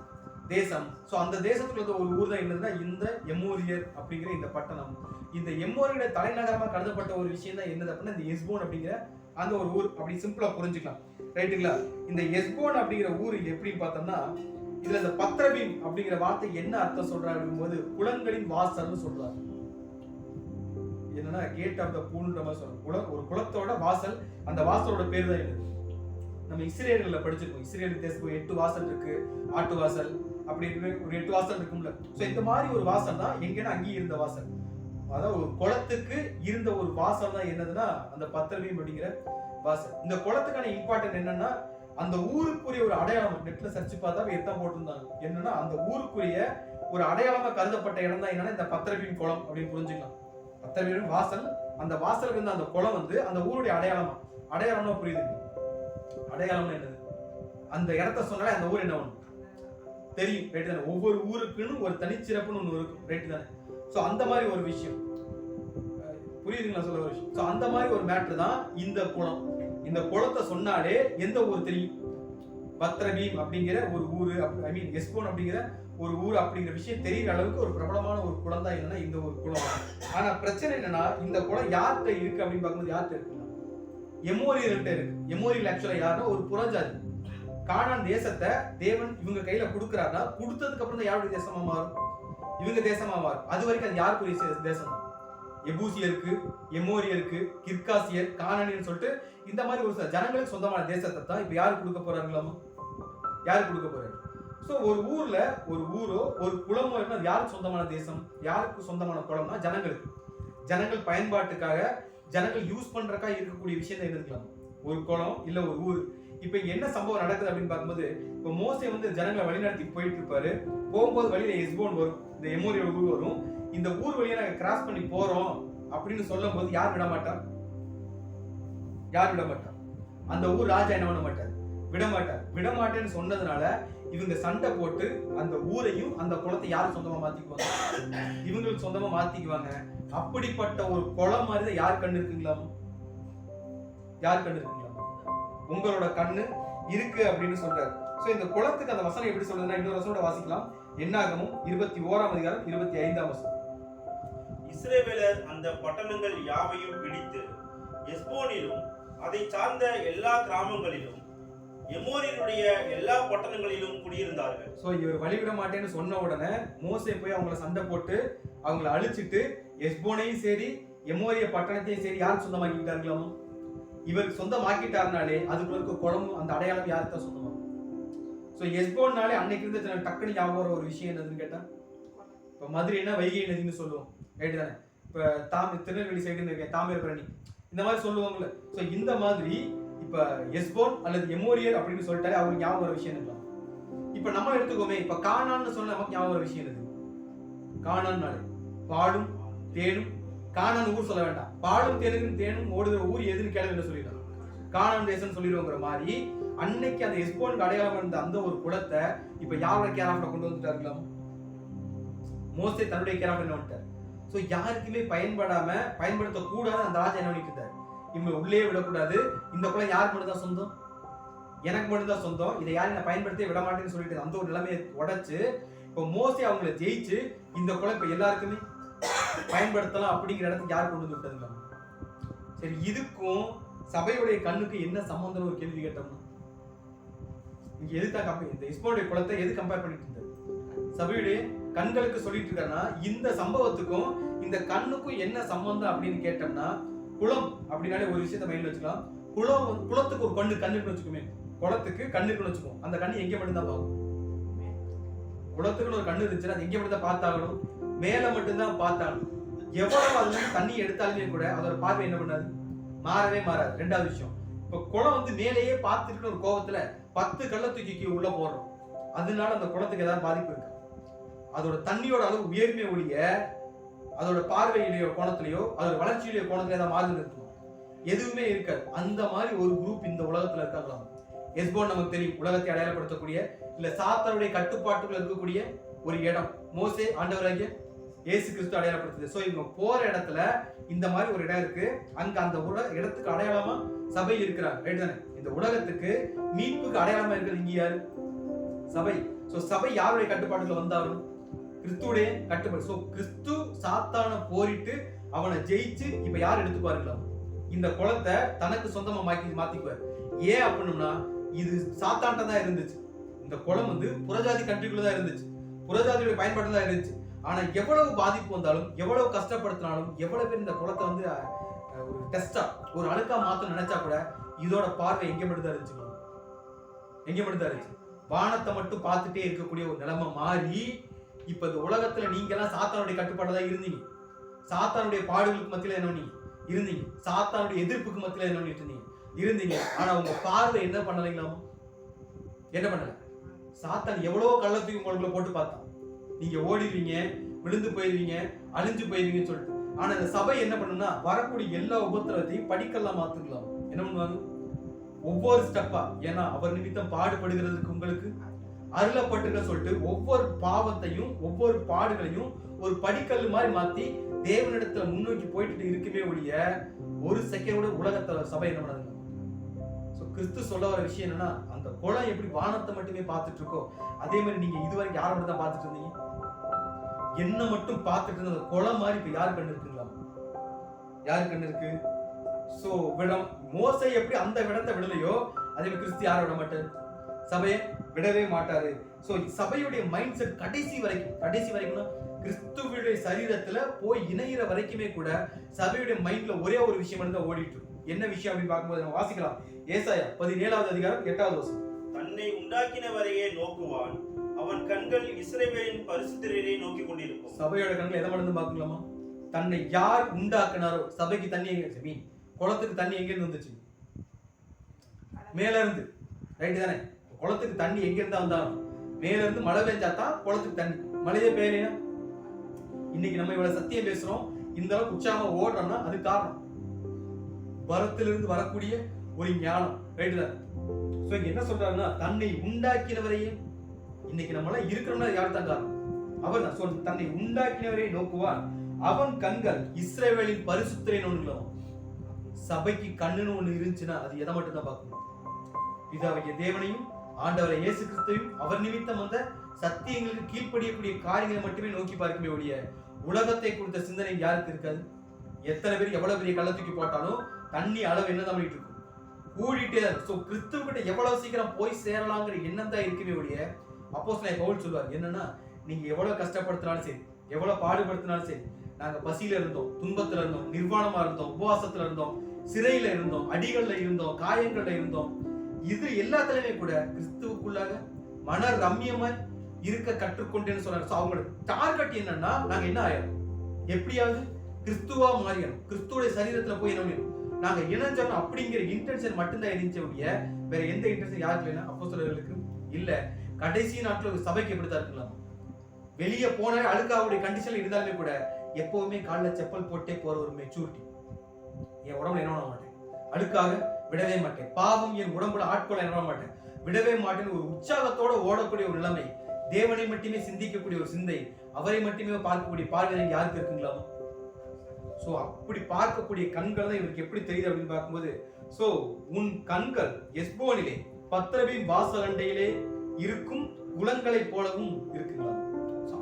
தேசம். சோ அந்த தேசத்துக்குள்ள ஒரு ஊர் தான் என்னதுன்னா இந்த எமோரியர் அப்படிங்கிற இந்த பட்டணம். இந்த எமோரியோட தலைநகரமா கருதப்பட்ட ஒரு விஷயம் தான் என்னது அப்படின்னா, இந்த எஸ்போன் அப்படிங்கிற அந்த ஒரு ஊர். அப்படி சிம்பிளா புரிஞ்சுக்கலாம், ரைட்டுங்களா. இந்த எஸ்போன் அப்படிங்கிற ஊர் எப்படி பார்த்தோம்னா, இதுல இந்த பத்ரபீம் அப்படிங்கிற வார்த்தை என்ன அர்த்தம் சொல்றாரு போது, குளங்களின் வாசல்னு சொல்றாரு. என்னன்னா கேட் ஆஃப் த பூல்ன்ற மாதிரி சொல்றோம். ஒரு குளத்தோட வாசல், அந்த வாசலோட பேர் தான் என்னது. நம்ம இஸ்ரேல்ல படிச்சிருக்கோம், இஸ்ரேல் தேசத்துக்கு 8 வாசல் இருக்கு, ஆட்டு வாசல் அப்படி ஒரு 8 வாசல் இருக்கும்ல. சோ இந்த மாதிரி ஒரு வாசல் தான் எங்கன்னா அங்கேயும் இருந்த வாசல். அதாவது ஒரு குளத்துக்கு இருந்த ஒரு வாசல் தான் என்னதுன்னா அந்த பத்ரபீம் அப்படிங்கிற வாசல். இந்த குளத்துக்கான இம்பார்ட்டன்ட் என்னன்னா, அந்த ஊருக்குரிய ஒரு அடையாளம். நெட்ல சர்ச் பார்த்தா எத்தான் போட்டிருந்தாங்க, என்னன்னா அந்த ஊருக்குரிய ஒரு அடையாளமா கருதப்பட்ட இடம் தான் என்னன்னா இந்த பத்ரபீம் குளம் அப்படின்னு புரிஞ்சுக்கலாம். பத்ரபீம் வாசல், அந்த வாசலுக்கு இருந்த அந்த குளம் வந்து அந்த ஊருடைய அடையாளம்னா புரியுது. அடையாளம்னா என்னது, அந்த இடத்த சொன்னாலே அந்த ஊர் என்ன ஒண்ணு தெரியும், ரைட் தானே. ஒவ்வொரு ஊருக்குன்னு ஒரு தனிச்சிறப்புன்னு ஒண்ணு இருக்கும், ரைட் தானே. சோ அந்த மாதிரி ஒரு விஷயம் புரியுதுங்களா சொல்ல ஒரு விஷயம். சோ அந்த மாதிரி ஒரு மேட்டர் தான் இந்த குளம். இந்த குளத்தை சொன்னாலே எந்த ஊர் தெரியும், பத்ரபீம் அப்படிங்கிற ஒரு ஊரு, ஐ மீன் எஸ்போன் அப்படிங்கிற ஒரு ஊர் அப்படிங்கிற விஷயம் தெரிகிற அளவுக்கு ஒரு பிரபலமான ஒரு குளம் தான் என்னன்னா இந்த ஒரு குளம். ஆனா பிரச்சனை என்னன்னா, இந்த குளம் யார்கிட்ட இருக்கு அப்படின்னு பார்க்கும்போது யார்கிட்ட இருக்குன்னா எமோரியர்கிட்ட இருக்கு. எமோரியல் ஆக்சுவலா யாருன்னா ஒரு புறஜாதி. கானான் தேசத்தை தேவன் இவங்க கையில கொடுக்குறாருன்னா, கொடுத்ததுக்கு அப்புறம் தான் யாருடைய தேசமா மாறும், இவங்க தேசமா மாறும். அது வரைக்கும் அது யாருக்குரிய தேசம் தான், எபூசியருக்கு, எமோரியருக்கு, கிர்காசியர், கானானியர்னு சொல்லிட்டு இந்த மாதிரி ஒரு சில ஜனங்களுக்கு சொந்தமான தேசத்தை தான் இப்ப யாரு கொடுக்க போறாங்களாமா, யாரு கொடுக்க போறாரு. சோ ஒரு ஊர்ல ஒரு ஊரோ ஒரு குளமோ இருந்தால் யாருக்கு சொந்தமான தேசம், யாருக்கு சொந்தமான குளம்னா ஜனங்களுக்கு. ஜனங்கள் பயன்பாட்டுக்காக, ஜனங்கள் யூஸ் பண்றதுக்காக இருக்கக்கூடிய விஷயம் தான் இருக்கலாம் ஒரு குளம் இல்ல ஒரு ஊர். இப்ப என்ன சம்பவம் நடக்குது அப்படின்னு பார்க்கும்போது, இப்ப மோசே வந்து ஜனங்களை வழிநடத்தி போயிட்டு இருப்பாரு. போகும்போது வழியில எஸ்போன் வரும், இந்த எமோரியோட ஊர் வரும். இந்த ஊர் வழியா நாங்க கிராஸ் பண்ணி போறோம் அப்படின்னு சொல்லும் போது யார் விட மாட்டா, அந்த ஊர் ராஜா என்ன பண்ண மாட்டார், விடமாட்டேன்னு சொன்னதுனால இவங்க சண்டை போட்டு அந்த ஊரையும் அந்த குளத்தை யாரும் சொந்தமா மாத்திக்குவாங்க, இவங்களுக்கு சொந்தமா மாத்திக்குவாங்க. அப்படிப்பட்ட ஒரு குளம் மாதிரி தான் யார் கண்ணு இருக்குங்களாமா, உங்களோட கண்ணு இருக்கு அப்படின்னு சொல்றாரு. சோ இந்த குளத்துக்கு அந்த வசனம் எப்படி சொல்றதுன்னா இன்னொரு வசனோட வாசிக்கலாம். என்னாகமம் 21ஆம் அதிகாரம் 25ஆம் வசனம். இஸ்ரவேலர் அந்த பட்டணங்கள் யாவையும் பிடித்து எஸ்போனிலும் அதை சார்ந்த எல்லா கிராமங்களிலும் எமோரியருடைய எல்லா பட்டணங்களிலும் குடியிருந்தார்கள். சோ இவர் வழிவிட மாட்டேன்னு சொன்ன உடனே மோசே போய் அவங்கள சண்டை போட்டு அவங்கள அழிச்சிட்டு எஸ்போனையும் சரி எமோரிய பட்டணத்தையும் சரி யாருக்கு சொந்தமாக்கிட்டார்களாமோ? இவருக்கு சொந்தமாக்கிட்டாருனாலே அதுக்குள்ள இருக்க குளமும் அந்த அடையாளம் யாருக்கு தான் சொந்தமாகும்? சோ எஸ்போன்னாலே அன்னைக்கு இருந்த டக்குனு ஞாபகம் ஒரு விஷயம் என்னதுன்னு கேட்டா, இப்ப மதுரைனா வைகை நதினு சொல்லுவோம், ரைட் தானே? இப்ப திருநெல்வேலி சைடு இருக்கேன் தாமிரபரணி இந்த மாதிரி சொல்லுவாங்கல்ல. சோ இந்த மாதிரி இப்ப எஸ்போன் அல்லது எமோரியர் அப்படின்னு சொல்லிட்டாலே அவருக்கு ஞாபகம் வர விஷயம் என்ன? இப்ப நம்ம எடுத்துக்கோமே, இப்ப கானான்னு சொன்ன நமக்கு ஞாபகம் வர விஷயம் என்னது? கானான்னாலே பாலும் தேனும், கானான் ஊர் சொல்ல வேண்டாம், பாலும் தேனும் ஓடுகிற ஊர் எதுன்னு கேள்வி சொல்லிடலாம், கானான் தேசம் சொல்லிடுவோங்கிற மாதிரி அன்னைக்கு அந்த எஸ்போனுக்கு அடையாளம் இருந்த அந்த ஒரு குளத்தை இப்ப யாரோட கேராப்ல கொண்டு வந்துட்டாருக்கலாம்? மோசே தன்னுடைய கேராப்ல என்ன பண்ணிட்டார்? சோ யாருக்குமே பயன்படுத்த கூடாது அந்த ராஜா என்ன பண்ணிட்டு இருந்தார்? இவங்க உள்ளே விடக்கூடாது, இந்த குளம் யாருக்கு மட்டும் தான் சொந்தம், எனக்கு மட்டும் தான் சொந்தம், இதை யாரும் நான் பயன்படுத்தி விட மாட்டேன்னு சொல்லிட்டு அந்த ஒரு நிலைமையை உடைச்சு இப்ப மோசே அவங்களை ஜெயிச்சு இந்த குளம் இப்ப எல்லாருக்குமே பயன்படுத்தலாம் அப்படிங்கிற இடத்துக்கு யார் கொண்டு வந்து விட்டதுங்களா? சரி, இதுக்கும் சபையுடைய கண்ணுக்கு என்ன சம்பந்தம் ஒரு கேள்வி கேட்டோம்னா, இங்க எதுதான் இந்த எஸ்போனுடைய குளத்தை எது கம்பேர் பண்ணிட்டு இருந்தாரு? சபையுடைய கண்களுக்கு சொல்லிட்டு இருக்காருன்னா இந்த சம்பவத்துக்கும் இந்த கண்ணுக்கும் என்ன சம்பந்தம் அப்படின்னு கேட்டோம்னா, குளம் அப்படின்னாலே ஒரு விஷயத்த மைண்ட்ல வச்சுக்கலாம். குளத்துக்கு ஒரு கண்ணுன்னு வச்சுக்கோமே, குளத்துக்கு கண்ணுக்குன்னு வச்சுக்கோம், அந்த கண்ணு எங்க மட்டும்தான் பார்க்கும்? குளத்துக்குன்னு ஒரு கண்ணு இருந்துச்சுன்னா அது எங்க மட்டும்தான் பார்த்தாகணும்? மேல மட்டும்தான் பார்த்தாலும். எவ்வளவு அதுல தண்ணி எடுத்தாலுமே கூட அதோட பார்வை என்ன பண்ணாது? மாறவே மாறாது. ரெண்டாவது விஷயம், இப்ப குளம் மேலேயே பார்த்துட்டு ஒரு கோபத்துல 10 கல்ல தூக்கி உள்ள போடுறோம், அதனால அந்த குளத்துக்கு ஏதாவது பாதிப்பு இருக்கு? அதோட தண்ணியோட அளவு உயர்மை ஒழிய அதோட பார்வையிலேயோ கோணத்திலேயோ அதோட வளர்ச்சியிலேயோ கோணத்திலே ஏதாவது மாறுதல் இருக்கும்? எதுவுமே இருக்காது. அந்த மாதிரி ஒரு குரூப் இந்த உலகத்துல இருக்கலாம். எஸ்போன் நமக்கு தெரியும், உலகத்தை அடையாளப்படுத்தக்கூடிய இல்ல சாத்தானுடைய கட்டுப்பாட்டுக்குள்ள இருக்கக்கூடிய ஒரு இடம். மோசே ஆண்டவராகிய இயேசு கிறிஸ்து அடையாளப்படுத்துது. சோ இவங்க போற இடத்துல இந்த மாதிரி ஒரு இடம் இருக்கு, அங்க அந்த இடத்துக்கு அடையாளமா சபை இருக்கிறாங்க, ரைட் தானே? இந்த உலகத்துக்கு மீட்புக்கு அடையாளமா இருக்கிறது இங்க யாரு? சபை. சோ சபை யாருடைய கட்டுப்பாட்டுல வந்தாலும் கிறிஸ்துடைய கட்டுப்பாடு. சோ கிறிஸ்து சாத்தான போரிட்டு அவனை ஜெயிச்சு இப்ப யார் எடுத்துப்பாருங்களா? இந்த குளத்தை தனக்கு சொந்தமா மாத்திக்குவார். ஏன் அப்படின்னா இது சாத்தான்ட்ட தான் இருந்துச்சு. இந்த குளம் புறஜாதி கண்ட்ரிக்குள்ள தான் இருந்துச்சு, புறஜாதியோட பயன்பாடு தான் இருந்துச்சு. ஆனா எவ்வளவு பாதிப்பு வந்தாலும் எவ்வளவு கஷ்டப்படுத்தினாலும் எவ்வளவு பேர் இந்த குளத்தை ஒரு டெஸ்டா ஒரு அழுக்கா மாத்த நினைச்சா கூட இதோட பார்வை எங்க மட்டும் தான் இருந்துச்சு? எங்க மட்டும் தான் இருந்துச்சு? வானத்தை மட்டும் பார்த்துட்டே இருக்கக்கூடிய ஒரு நிலைமை மாறி இப்ப இந்த உலகத்துல நீங்க எல்லாம் சாத்தானுடைய கட்டுப்பாடு தான் இருந்தீங்க. சாத்தானுடைய பாடுகளுக்கு மத்தியில என்ன பண்ணீங்க? இருந்தீங்க. சாத்தானுடைய எதிர்ப்புக்கு மத்தியில என்ன பண்ணிட்டு இருந்தீங்க. ஆனா உங்க பார்வை என்ன பண்ணலைங்களாமா? என்ன பண்ணல? சாத்தான் எவ்வளவோ கள்ளத்துக்கு உங்களுக்குள்ள போட்டு பார்த்தான், நீங்க ஓடிடுவீங்க, விழுந்து போயிருவீங்க, அழிஞ்சு போயிருவீங்கன்னு சொல்லிட்டு. ஆனா இந்த சபை என்ன பண்ணுன்னா வரக்கூடிய எல்லா உபத்திரத்தையும் படிக்கலாம் மாத்துக்கலாம். என்ன பண்ணுவாங்க? ஒவ்வொரு ஸ்டெப்பா, ஏன்னா அவர் நிமித்தம் பாடுபடுகிறதுக்கு உங்களுக்கு அருளப்பட்டுக்க சொல்லிட்டு ஒவ்வொரு பாவத்தையும் ஒவ்வொரு பாடுகளையும் ஒரு படிக்கல் மாதிரி மாத்தி தேவனிடத்துல முன்னோக்கி போயிட்டு இருக்குமே ஒழிய ஒரு செகண்டோட உலகத்துல சபை என்ன பண்ணாது? கிறிஸ்து சொல்ல வர விஷயம் என்னன்னா, அந்த குளம் எப்படி வானத்தை மட்டுமே பார்த்துட்டு இருக்கோ அதே மாதிரி நீங்க இதுவரைக்கும் யாரை மட்டும் தான் பார்த்துட்டு இருந்தீங்க? என்ன மட்டும் பார்த்துட்டு இருந்த அந்த குளம் மாதிரி இப்ப யாரு கண்ணு இருக்குங்களா? யாரு கண்ணு இருக்கு? சோ விடம் மோசே எப்படி அந்த விடத்தை விடலையோ அதே மாதிரி கிறிஸ்து யாரை விட மாட்டாரு? சபையை விடவே மாட்டாரு. சோ சபையுடைய மைண்ட் செட் கடைசி வரைக்கும் கிறிஸ்துவுடைய சரீரத்துல போய் இணைகிற வரைக்குமே கூட சபையுடைய மைண்ட்ல ஒரே ஒரு விஷயம் தான் ஓடிட்டு இருக்கும். என்ன விஷயம் அப்படின்னு பார்க்கும்போது நம்ம வாசிக்கலாம். ஏசாயா 17ஆவது அதிகாரம் 8வது வசனம். தன்னை உண்டாக்கினவரையே நோக்குவான், அவன் கண்கள் இஸ்ரவேலின் பரிசுத்தரை நோக்கி கொண்டிருக்கும். சபையோட கண்கள் எதை மட்டும் பார்க்கலாமா? தன்னை யார் உண்டாக்குனாரோ. சபைக்கு தண்ணி எங்க? குளத்துக்கு தண்ணி எங்க இருந்து வந்துச்சு? மேல இருந்து, ரைட் தானே? குளத்துக்கு தண்ணி எங்க இருந்தா வந்தாலும் மேல இருந்து மழை பெஞ்சா தான் குளத்துக்கு தண்ணி. மழையே பெய்யலையா? இன்னைக்கு நம்ம இவ்வளவு சத்தியம் பேசுறோம், இந்த அளவுக்கு உற்சாகமா ஓடுறோம்னா அது காரணம் வரத்திலிருந்து வரக்கூடிய ஒரு ஞானம், ரைட் தான்? சோ இங்க என்ன சொல்றாருன்னா, தன்னை உண்டாக்கினவரையே, இன்னைக்கு நம்மள இருக்கிறோம்னா யார் தான் காரணம்? அவர் தான். சொல் தன்னை உண்டாக்கினவரை நோக்குவான், அவன் கண்கள் இஸ்ரவேலின் பரிசுத்தரை நோக்குவான். சபைக்கு கண்ணுன்னு ஒண்ணு இருந்துச்சுன்னா அது எதை மட்டும் தான் பார்க்கணும்? பிதாவாகிய தேவனையும் ஆண்டவரை இயேசு கிறிஸ்துவையும் அவர் நிமித்தம் வந்த சத்தியங்களுக்கு கீழ்ப்படியக்கூடிய காரியங்களை மட்டுமே நோக்கி பார்க்கவே ஒழிய உலகத்தை குறித்த சிந்தனை யாருக்கு இருக்காது? எத்தனை பேர் எவ்வளவு பெரிய கள்ள தூக்கி போட்டாலும் தண்ணி அளவு என்னதான் பண்ணிட்டு இருக்கும், கூடிட்டே. சோ கிறிஸ்துவ கிட்ட எவ்வளவு சீக்கிரம் போய் சேரலாங்கிற எண்ணம் தான் இருக்கவே ஒழிய, அப்போஸ்தலன் பவுல் சொல்வார் என்னன்னா, நீங்க எவ்வளவு கஷ்டப்படுத்தினாலும் சரி, எவ்வளவு பாடுபடுத்தினாலும் சரி, நாங்க பசியில இருந்தோம், துன்பத்துல இருந்தோம், நிர்வாணமா இருந்தோம், உபவாசத்துல இருந்தோம், சிறையில இருந்தோம், அடிகள்ல இருந்தோம், காயங்கள்ல இருந்தோம், இது எல்லாத்துலயுமே கூட கிறிஸ்துவுக்குள்ளாக மன ரம்யமாய் இருக்க கற்றுக்கொண்டேன்னு சொன்னாங்க. அவங்களோட டார்கெட் என்னன்னா, நாங்க என்ன ஆயிரும், எப்படியாவது கிறிஸ்துவா மாறியணும், கிறிஸ்துவோட சரீரத்துல போய் என்ன பண்ணிடணும், நாங்க இணைஞ்சோம் அப்படிங்கிற இன்டென்ஷன் மட்டும்தான் இருந்துச்சு ஒழிய வேற எந்த இன்டென்ஷன் யாருக்கு இல்லைன்னா அப்போஸ்தலர்களுக்கு இல்ல. கடைசி நாட்கள் ஒரு சபைக்கு எப்படித்தான் இருக்கலாம், வெளியே போனாலே அழுக்காவுடைய கண்டிஷன்ல இருந்தாலுமே கூட எப்பவுமே காலில் செப்பல் போட்டே போற ஒரு மெச்சூரிட்டி. என் உடம்புல என்ன பண்ண மாட்டேன், அழுக்காக விடவே மாட்டேன், பாவம் என் உடம்புல ஆட்கொள்ள என்ன பண்ண மாட்டேன், விடவே மாட்டேன்னு ஒரு உற்சாகத்தோட ஓடக்கூடிய ஒரு நிலைமை, தேவனை மட்டுமே சிந்திக்கக்கூடிய ஒரு சிந்தை, அவரை மட்டுமே பார்க்கக்கூடிய பார்வை யாருக்கு இருக்குங்களா? சோ அப்படி பார்க்கக்கூடிய கண்கள் தான் இவருக்கு எப்படி தெரியுது அப்படின்னு பார்க்கும்போது, சோ உன் கண்கள் எஸ்போனிலே பத்ரபின் வாசல் அண்டையிலே இருக்கும் குளங்களை போலவும் இருக்குங்களா?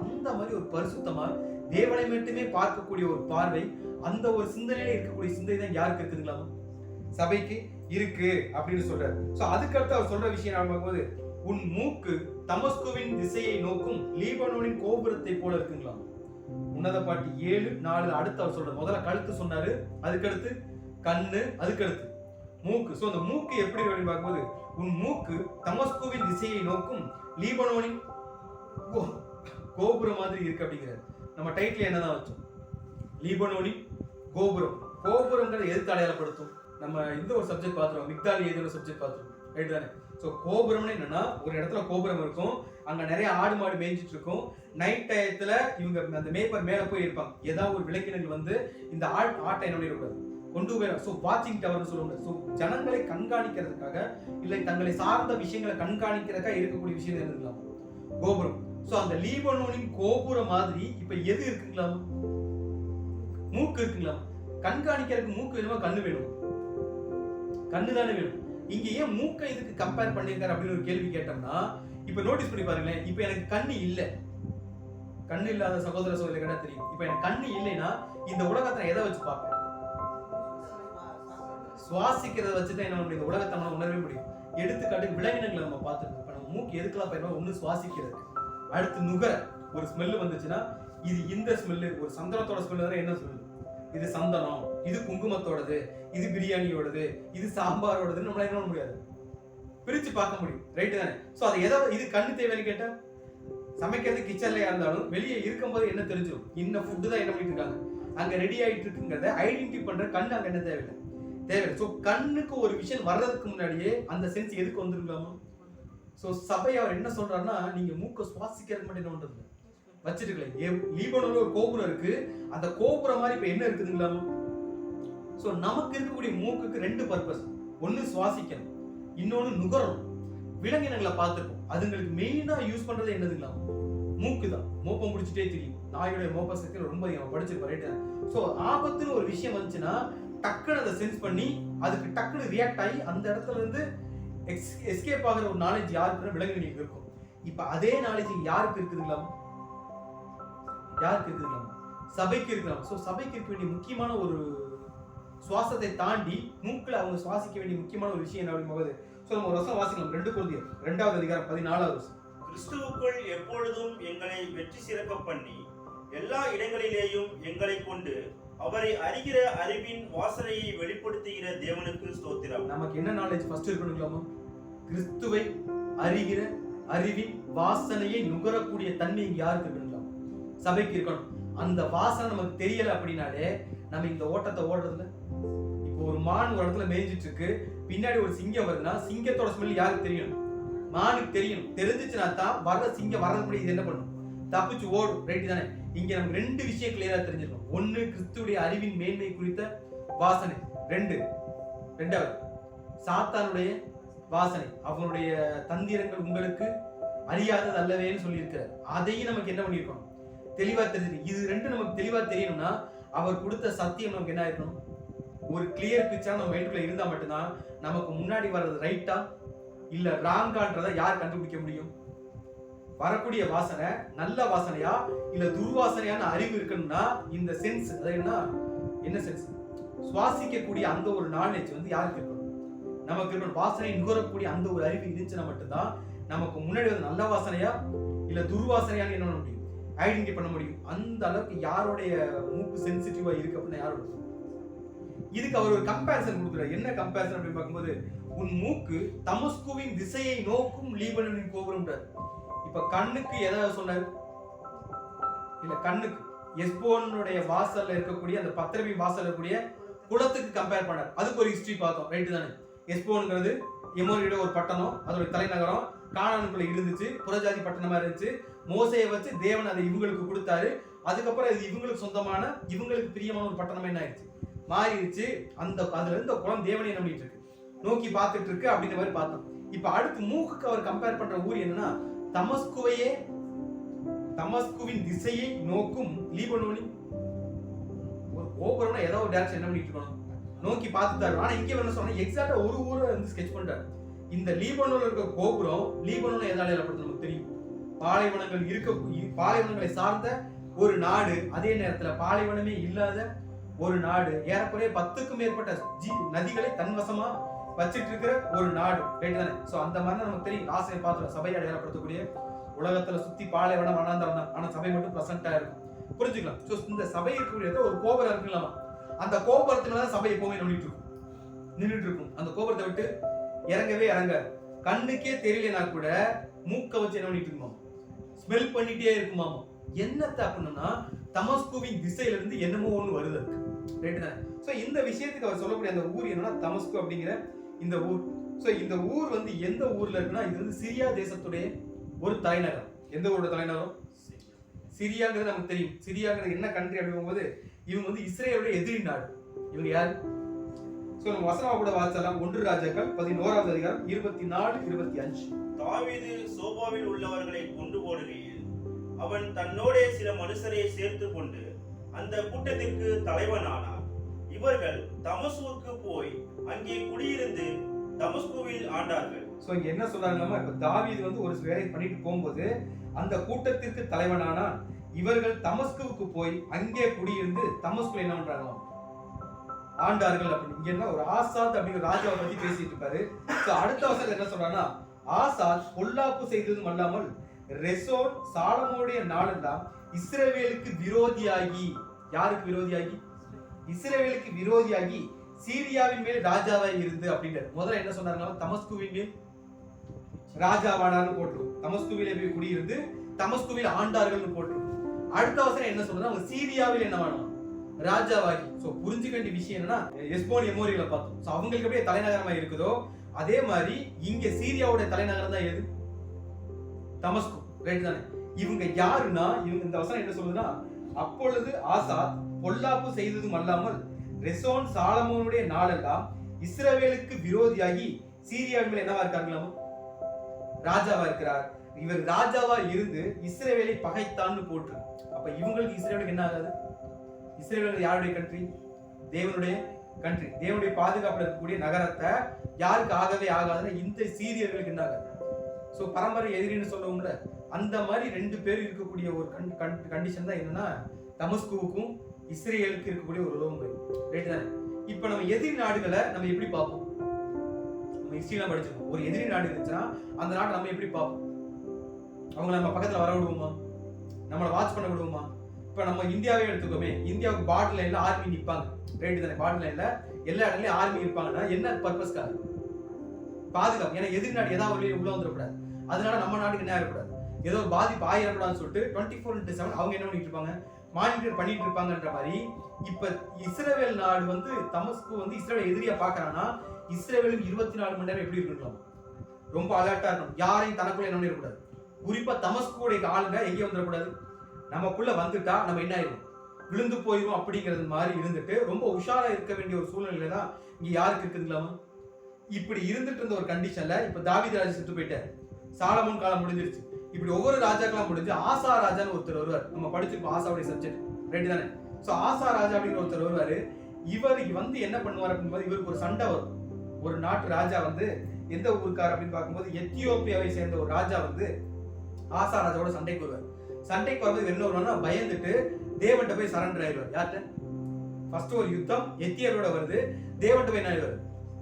அந்த மாதிரி ஒரு பரிசுத்தமா தேவனை மட்டுமே பார்க்கக்கூடிய ஒரு பார்வை, அந்த ஒரு சிந்தனையில இருக்கக்கூடிய சிந்தை தான் யாருக்கு இருக்குதுங்களா? சபைக்கு இருக்கு அப்படின்னு சொல்றாரு. சோ அதுக்கடுத்து அவர் சொல்ற விஷயம் பார்க்கும்போது, உன் மூக்கு தமஸ்குவின் திசையை நோக்கும் லீபனோனின் கோபுரத்தை போல இருக்குங்களா? உன்னத பாட்டு 7:4 அடுத்து அவர் சொல்ற, முதல்ல கழுத்து சொன்னாரு, அதுக்கடுத்து கண்ணு, அதுக்கடுத்து மூக்கு. சோ அந்த மூக்கு எப்படி அப்படின்னு பார்க்கும்போது, உன் மூக்கு தமஸ்குவின் திசையை நோக்கும் லீபனோனின் கோபுரம் மாதிரி இருக்கு அப்படிங்கிறார். நம்ம டைட்டில் என்னதான் வச்சோம், லீபனோனின் கோபுரம். கோபுரங்கிறது எதுக்கு அடையாளப்படுத்தும்? நம்ம இந்த ஒரு சப்ஜெக்ட் பார்த்துருவோம், மிக்தாலி ஏதோ ஒரு சப்ஜெக்ட் பார்த்துருவோம், ரைட் தானே? ஸோ கோபுரம்னு என்னன்னா, ஒரு இடத்துல கோபுரம் இருக்கும், அங்க நிறைய ஆடு மாடு மேய்ஞ்சிட்டு இருக்கும். நைட் டயத்துல இவங்க அந்த மேய்ப்பர் மேல போய் இருப்பாங்க, ஏதாவது ஒரு விளக்கினர்கள் வந்து இந்த ஆட்டை என்ன பண்ணிடக்கூடாது, கொண்டு போய். ஸோ வாட்சிங் டவர்னு சொல்லுவாங்க. ஸோ ஜனங்களை கண்காணிக்கிறதுக்காக, இல்லை தங்களை சார்ந்த விஷயங்களை கண்காணிக்கிறதுக்காக இருக்கக்கூடிய விஷயம் என்னதுங்களா? கோபுரம். சோ அந்த லீபனோனின் கோபுரம் மாதிரி இப்ப எது இருக்குங்களா? மூக்கு இருக்குங்களா? கண்காணிக்கிறதுக்கு மூக்கு வேணுமா, கண்ணு வேணும்? கண்ணு தானே வேணும். இங்க ஏன் மூக்கை இதுக்கு கம்பேர் பண்ணிருக்காரு அப்படின்னு ஒரு கேள்வி கேட்டோம்னா, இப்ப நோட்டீஸ் பண்ணி பாருங்களேன், இப்ப எனக்கு கண்ணு இல்ல, கண்ணு இல்லாத சகோதர சகோதரி கேட்டா தெரியும். இப்ப எனக்கு கண்ணு இல்லைன்னா இந்த உலகத்தை எதை வச்சு பார்ப்பேன்? சுவாசிக்கிறத வச்சுதான் என்ன பண்ண, இந்த உலகத்தை நம்ம உணரவே முடியும். எடுத்துக்காட்டுக்கு விலங்கினங்களை நம்ம பார்த்துருக்கோம். இப்ப நம்ம மூக்கு எதுக்கெல்லாம் பயன்படும்? ஒண்ணு சுவாசிக்கிறது, அடுத்து நுகர. ஒரு ஸ்மெல்லு வந்துச்சுன்னா இது இந்த ஸ்மெல்லு, ஒரு சந்தனத்தோட ஸ்மெல்லு தானே, என்ன ஸ்மெல்லு? இது சந்தனம், இது குங்குமத்தோடது, இது பிரியாணியோடது, இது சாம்பாரோடது, நம்மளால என்ன பண்ண முடியாது, பிரிச்சு பார்க்க முடியும், ரைட் தானே? சோ அது எதை, இது கண்ணு தேவைன்னு கேட்டா, சமைக்கிறது கிச்சன்லயா இருந்தாலும் வெளியே இருக்கும்போது என்ன தெரிஞ்சிடும், இந்த ஃபுட்டு தான் என்ன பண்ணிட்டு இருக்காங்க, அங்க ரெடி ஆயிட்டு இருக்குங்கிறத ஐடென்டிஃபை பண்ற கண்ணு அங்க என்ன தேவையில்லை, தேவையில்லை. சோ கண்ணுக்கு ஒரு விஷயம் வர்றதுக்கு முன்னாடியே அந்த சென்ஸ் எதுக்கு வந்துருக்கலாமா? சோ சபை அவர் என்ன சொல்றாருன்னா, நீங்க மூக்க சுவாசிக்கிறதுக்கு மட்டும் என்ன பண்றது வச்சிருக்கல. லீபனோன்ல ஒரு கோபுரம் இருக்கு, அந்த கோபுரம் மாதிரி இப்ப என்ன இருக்குதுங்களாமா? சோ நமக்கு இருக்கக்கூடிய மூக்குக்கு ரெண்டு பர்பஸ், ஒன்னு சுவாசிக்கணும், இன்னொன்னு நுகரணும். விலங்கினங்களை பார்த்துருக்கோம், அதுங்களுக்கு மெயினா யூஸ் பண்றது என்னதுங்களா? மூக்கு தான். மோப்பம் முடிச்சுட்டே தெரியும், நாயோட மோப்ப சக்தி ரொம்ப படிச்சிருப்போம், ரைட்? சோ ஆபத்துன்னு ஒரு விஷயம் வந்துச்சுன்னா டக்குன்னு அதை சென்ஸ் பண்ணி அதுக்கு டக்குன்னு ரியாக்ட் ஆகி அந்த இடத்துல இருந்து எஸ்கேப் ஆகிற ஒரு நாலேஜ் யாருக்கு? விலங்குகளுக்கு இருக்கும். இப்ப அதே நாலேஜ் யாருக்கு இருக்குதுங்களா? யாருக்கு இருக்குதுங்களா? சபைக்கு இருக்கலாம். சோ சபைக்கு இருக்க வேண்டிய முக்கியமான ஒரு சுவாசத்தை தாண்டி மூக்குல அவங்க சுவாசிக்க வேண்டிய முக்கியமான ஒரு விஷயம் என்ன அப்படிங்கும்போது, சோ நம்ம ஒரு வசனம் வாசிக்கலாம், 2 கொரிந்தியர் 2வது அதிகாரம் 14வது வசனம். கிறிஸ்துவுக்குள் எப்பொழுதும் எங்களை வெற்றி சிறக்க பண்ணி எல்லா இடங்களிலேயும் எங்களை கொண்டு அவரை அறிகிற அறிவின் வாசனையை வெளிப்படுத்துகிற தேவனுக்கு ஸ்தோத்திரம். நமக்கு என்ன நாலேஜ் ஃபர்ஸ்ட் இருக்கணுங்களாமா? கிறிஸ்துவை அறிகிற அறிவின் வாசனையை நுகரக்கூடிய தன்மை இங்க யாருக்கு இருக்கணுங்களா? சபைக்கு இருக்கணும். அந்த வாசனை நமக்கு தெரியல அப்படின்னாலே நம்ம இந்த ஓட்டத்தை ஓடுறதுல, இப்போ ஒரு மான் ஒரு இடத்துல மேய்ஞ்சிட்டு இருக்கு, பின்னாடி ஒரு சிங்கம் வருதுன்னா சிங்கத்தோட ஸ்மெல் யாருக்கு தெரியணும்? மானுக்கு தெரியணும். தெரிஞ்சிச்சுன்னா தான் வர்ற சிங்கம் வர்றதுக்கு இது என்ன பண்ணும்? தப்பிச்சு ஓடும், ரைட் தானே? இங்க நமக்கு ரெண்டு விஷயம் கிளியரா தெரிஞ்சிருக்கும். ஒன்னு கிறிஸ்துவுடைய அறிவின் மேன்மை குறித்த வாசனை, ரெண்டாவது சாத்தானுடைய வாசனை, அவனுடைய தந்திரங்கள் உங்களுக்கு அறியாதது அல்லவேன்னு சொல்லி இருக்கிறார். அதையும் நமக்கு என்ன பண்ணிருக்கணும்? தெளிவா தெரிஞ்சிருக்கு. இது ரெண்டு நமக்கு தெளிவா தெரியணும்னா அவர் கொடுத்த சத்தியம் நமக்கு என்ன ஆயிருக்கணும்? ஒரு கிளியர் பிக்சரா நம்ம மைண்டுக்குள்ள இருந்தா மட்டும்தான் நமக்கு முன்னாடி வர்றது ரைட்டா இல்ல ராங்கான்றதை யார் கண்டுபிடிக்க முடியும்? வரக்கூடிய வாசனை நல்ல வாசனையா இல்ல துர்வாசனையான அறிவு இருக்கணும்னா இந்த சென்ஸ், அது என்ன சென்ஸ், சுவாசிக்கக்கூடிய அந்த ஒரு நாலேஜ் வந்து யாருக்கு இருக்கணும்? நமக்கு இருக்கணும். வாசனை நுகரக்கூடிய அந்த ஒரு அறிவு இருந்துச்சுன்னா மட்டும்தான் நமக்கு முன்னாடி வந்து நல்ல வாசனையா இல்ல துர்வாசனையான்னு என்ன பண்ண முடியும், ஐடென்டிஃபை பண்ண முடியும். அந்த அளவுக்கு யாருடைய மூக்கு சென்சிட்டிவா இருக்கு அப்படின்னா யாரோட. இதுக்கு அவர் ஒரு கம்பேரிசன் கொடுக்குறாரு. என்ன கம்பேரிசன் அப்படின்னு பார்க்கும்போது, உன் மூக்கு தமஸ்குவின் திசையை நோக்கும் லீபனோனின் கோபுரம்ன்றார். இப்ப கண்ணுக்கு எதாவது சொன்னாரு இல்ல, கண்ணுக்கு எஸ்போனுடைய வாசல்ல இருக்கக்கூடிய அந்த பத்திரவி வாசல்ல இருக்கக்கூடிய குளத்துக்கு கம்பேர் பண்ணார். அதுக்கு ஒரு ஹிஸ்டரி பார்த்தோம், ரைட்டு தானே? எஸ்போனுங்கிறது எமோரியோட ஒரு பட்டணம், அதோட தலைநகரம் கானானுக்குள்ள இருந்துச்சு, புறஜாதி பட்டணமா இருந்துச்சு. மோசையை வச்சு தேவன் அதை இவங்களுக்கு கொடுத்தாரு. அதுக்கப்புறம் இது இவங்களுக்கு சொந்தமான, இவங்களுக்கு பிரியமான ஒரு பட்டணம் என்ன ஆயிடுச்சு, மாறிடுச்சு. அந்த அதுல இருந்து குளம் தேவனை என்ன பண்ணிட்டு இருக்கு, நோக்கி பார்த்துட்டு இருக்கு அப்படின்ற மாதிரி பார்த்தோம். இப்ப அடுத்து மூக்குக்கு அவர் கம்பேர் பண்ற ஊர் என்னன்னா, தமஸ்குவின் திசையை நோக்கும் லீபனோனின் ஒரு கோபுரம்னா ஏதோ ஒரு டைரக்ஷன் என்ன பண்ணிட்டு இருக்கணும், நோக்கி பார்த்துட்டாரு. ஆனா இங்க என்ன சொன்னா, எக்ஸாக்டா ஒரு ஊரை வந்து ஸ்கெட்ச் பண்றாரு. இந்த லீபனோன்ல இருக்க கோபுரம், லீபனோன் எதால ஏற்படுது நமக்கு தெரியும், பாலைவனங்களை சார்ந்த ஒரு நாடு, அதே நேரத்துல பாலைவனமே இல்லாத ஒரு நாடு, ஏறக்குறைய 10க்கும் மேற்பட்ட நதிகளை தன்வசமா வச்சிட்டு இருக்கிற ஒரு நாடு, ரைட் தானே? சோ அந்த மாதிரி நமக்கு தெரியும். ஆசிரியர் பார்த்து சபையை அடையாளப்படுத்தக்கூடிய உலகத்துல சுத்தி பாலைவனம் வனாந்தரம் தான், ஆனா சபை மட்டும் பிரசன்டா இருக்கும், புரிஞ்சுக்கலாம். சோ இந்த சபை இருக்கக்கூடியது ஒரு கோபுரம் இருக்குல்லாமா, அந்த கோபுரத்துலதான் சபை எப்பவுமே நின்றுட்டு இருக்கும். அந்த கோபுரத்தை விட்டு இறங்கவே இறங்காது. கண்ணுக்கே தெரியலனா கூட மூக்க வச்சு என்ன பண்ணிட்டு இருக்குமா, ஸ்மெல் பண்ணிட்டே இருக்குமாமா. என்னத்த அப்படின்னா, தமஸ்குவின் திசையில இருந்து என்னமோ ஒண்ணு வருது, ரைட் தானே? சோ இந்த விஷயத்துக்கு அவர் சொல்லக்கூடிய அந்த ஊர் என்னன்னா தமஸ்கு அப்படிங்கிற இந்த ஊர். சோ இந்த ஊர் வந்து எந்த ஊர்ல இருக்குன்னா, இது வந்து சிரியா தேசத்துடைய ஒரு தலைநகரம். எந்த ஊரோட தலைநகரம்? சிரியாங்கிறது நமக்கு தெரியும். சிரியாங்கிறது என்ன கண்ட்ரி அப்படிங்கும்போது, இவங்க வந்து இஸ்ரேலுடைய எதிரி நாடு. இவங்க யாரு? சோ நம்ம வசனமா கூட வாசிக்கலாம். 1 ராஜாக்கள் 11வது அதிகாரம் 24, 25. தாவீது சோபாவில் உள்ளவர்களை கொண்டு போடுகையில் அவன் தன்னோடே சில மனுஷரை சேர்த்து கொண்டு அந்த கூட்டத்திற்கு தலைவனானார். இவர்கள் தமஸ்குவுக்கு போய் அங்கே குடியிருந்து தமஸ்குவில் ஆண்டார்கள். சோ இங்க என்ன சொல்றாங்கன்னா, இப்ப தாவீது வந்து ஒரு வேலை பண்ணிட்டு போகும்போது அந்த கூட்டத்திற்கு தலைவனானா, இவர்கள் தமஸ்குவுக்கு போய் அங்கே குடியிருந்து தமஸ்குல என்ன பண்றாங்க, ஆண்டார்கள். அப்படி இங்க என்ன ஒரு ஆசாத் அப்படிங்கிற ராஜாவை பத்தி பேசிட்டு இருப்பாரு. சோ அடுத்த வசனம் என்ன சொல்றாங்கன்னா, ஆசாத் பொல்லாப்பு செய்ததும் அல்லாமல் ரெசோன் சாலமோனுடைய நாளெல்லாம் இஸ்ரவேலுக்கு விரோதியாகி, யாருக்கு விரோதியாகி? இஸ்ரவேலுக்கு விரோதியாகி சீரியாவின் மேல் ராஜாவாய் இருந்து அப்படின்றார். முதல்ல என்ன சொன்னாருன்னா, தமஸ்குவின் மேல் ராஜாவானார்னு போட்டுரும். தமஸ்குவிலே போய் குடியிருந்து தமஸ்குவில் ஆண்டார்கள்னு போட்டுரும். அடுத்த வசனம் என்ன சொல்றதுன்னா, அவங்க சீரியாவில் என்ன வேணும், ராஜாவாகி. சோ புரிஞ்சுக்க வேண்டிய விஷயம் என்னன்னா, எஸ்போன் எமோரியில பார்த்தோம். சோ அவங்களுக்கு அப்படியே தலைநகரமா இருக்குதோ அதே மாதிரி இங்க சீரியாவோட தலைநகரம் தான் எது, தமஸ்கு, ரைட் தானே? இவங்க யாருன்னா, இவங்க இந்த வசனம் என்ன சொல்லுதுன்னா, அப்பொழுது ஆசாத் பொல்லாப்பு செய்ததும் அல்லாமல் ரெசோன் சாலமோனுடைய நாளெல்லாம் இஸ்ரவேலுக்கு விரோதியாகி சீரியாவின் மேல் என்னவா இருக்காங்களாமா, ராஜாவா இருக்கிறார். இவர் ராஜாவா இருந்து இஸ்ரவேலை பகைத்தான்னு போட்டு. அப்ப இவங்களுக்கு இஸ்ரவேலுக்கு என்ன ஆகாது? இஸ்ரவேல் யாருடைய கண்ட்ரி? தேவனுடைய கண்ட்ரி. தேவனுடைய பாதுகாப்புல இருக்கக்கூடிய நகரத்தை யாருக்கு ஆகவே ஆகாதுன்னா இந்த சீரியர்களுக்கு என்ன ஆகாது. சோ பரம்பரை எதிரின்னு சொல்லுவோம்ல, அந்த மாதிரி 2 பேர் இருக்கக்கூடிய ஒரு கண்டிஷன் தான் என்னன்னா, தமஸ்குவுக்கும் இஸ்ரேலுக்கு இருக்கக்கூடிய ஒரு உறவு முறை, ரைட் தானே? இப்ப நம்ம எதிரி நாடுகளை நம்ம எப்படி பார்ப்போம்? நம்ம ஹிஸ்டரிலாம் படிச்சிருக்கோம். ஒரு எதிரி நாடு இருந்துச்சுன்னா அந்த நாட்டை நம்ம எப்படி பார்ப்போம்? அவங்க நம்ம பக்கத்துல வர விடுவோமா? நம்மளை வாட்ச் பண்ண விடுவோமா? இப்ப நம்ம இந்தியாவே எடுத்துக்கோமே, இந்தியாவுக்கு பார்டர் லைன்ல ஆர்மி நிப்பாங்க, ரைட் தானே? பார்டர் லைன்ல எல்லா இடத்துலயும் ஆர்மி இருப்பாங்கன்னா என்ன பர்பஸ்க்காக? பாதுகாப்பு. ஏன்னா எதிரி நாடு ஏதாவது வழியில உள்ள வந்துடக்கூடாது. அதனால நம்ம நாட்டுக்கு என்ன ஆயிடக்கூடாது, ஏதோ ஒரு பாதிப்பு ஆயிடக்கூடாதுன்னு சொல்லிட்டு 24/7 அவங்க என்ன பண்ணிட்டு இருப்பாங்க, மானிட்டர் பண்ணிட்டு இருப்பாங்கன்ற மாதிரி. இப்ப இஸ்ரேல் நாடு வந்து தமஸ்கு வந்து இஸ்ரேல் எதிரியா பாக்குறான்னா, இஸ்ரேலுக்கு 24 மணி நேரம் எப்படி இருக்கணும், ரொம்ப அலர்ட்டா இருக்கணும். யாரையும் தனக்குள்ள என்ன பண்ணிடக்கூடாது. குறிப்பா தமஸ்குடைய ஆளுங்க எங்கே வந்துடக்கூடாது, நமக்குள்ள வந்துட்டா நம்ம என்ன ஆயிடும், விழுந்து போயிடும் அப்படிங்கிறது மாதிரி இருந்துட்டு ரொம்ப உஷாரா இருக்க வேண்டிய ஒரு சூழ்நிலை தான் இங்க யாருக்கு இருக்குங்களாமா. இப்படி இருந்துட்டு இருந்த ஒரு கண்டிஷன்ல இப்ப தாவீது ராஜா செத்து போயிட்டாரு, சாலமோன் காலம் முடிஞ்சிருச்சு. இப்படி ஒவ்வொரு ராஜாக்கெல்லாம் முடிஞ்சு ஆசா ராஜான்னு ஒருத்தர் வருவார். நம்ம படிச்சிருப்போம் ஆசாவுடைய சப்ஜெக்ட், ரைட் தானே? சோ ஆசா ராஜா அப்படிங்கிற ஒருத்தர் வருவாரு. இவர் வந்து என்ன பண்ணுவார் அப்படிங்கும்போது, இவருக்கு ஒரு சண்டை வரும். ஒரு நாட்டு ராஜா வந்து எந்த ஊருக்கார் அப்படின்னு பார்க்கும்போது எத்தியோப்பியாவை சேர்ந்த ஒரு ராஜா வந்து ஆசா ராஜாவோட சண்டைக்கு வருவார். சண்டைக்கு வரும்போது என்ன வருவார்னா பயந்துட்டு தேவன்கிட்ட போய் சரண்டர் ஆயிடுவார். யார்கிட்ட? ஃபர்ஸ்ட் ஒரு யுத்தம் எத்தியோப்பியோட வருது, தேவன்கிட்ட போய் என்ன ஆயிடுவார்?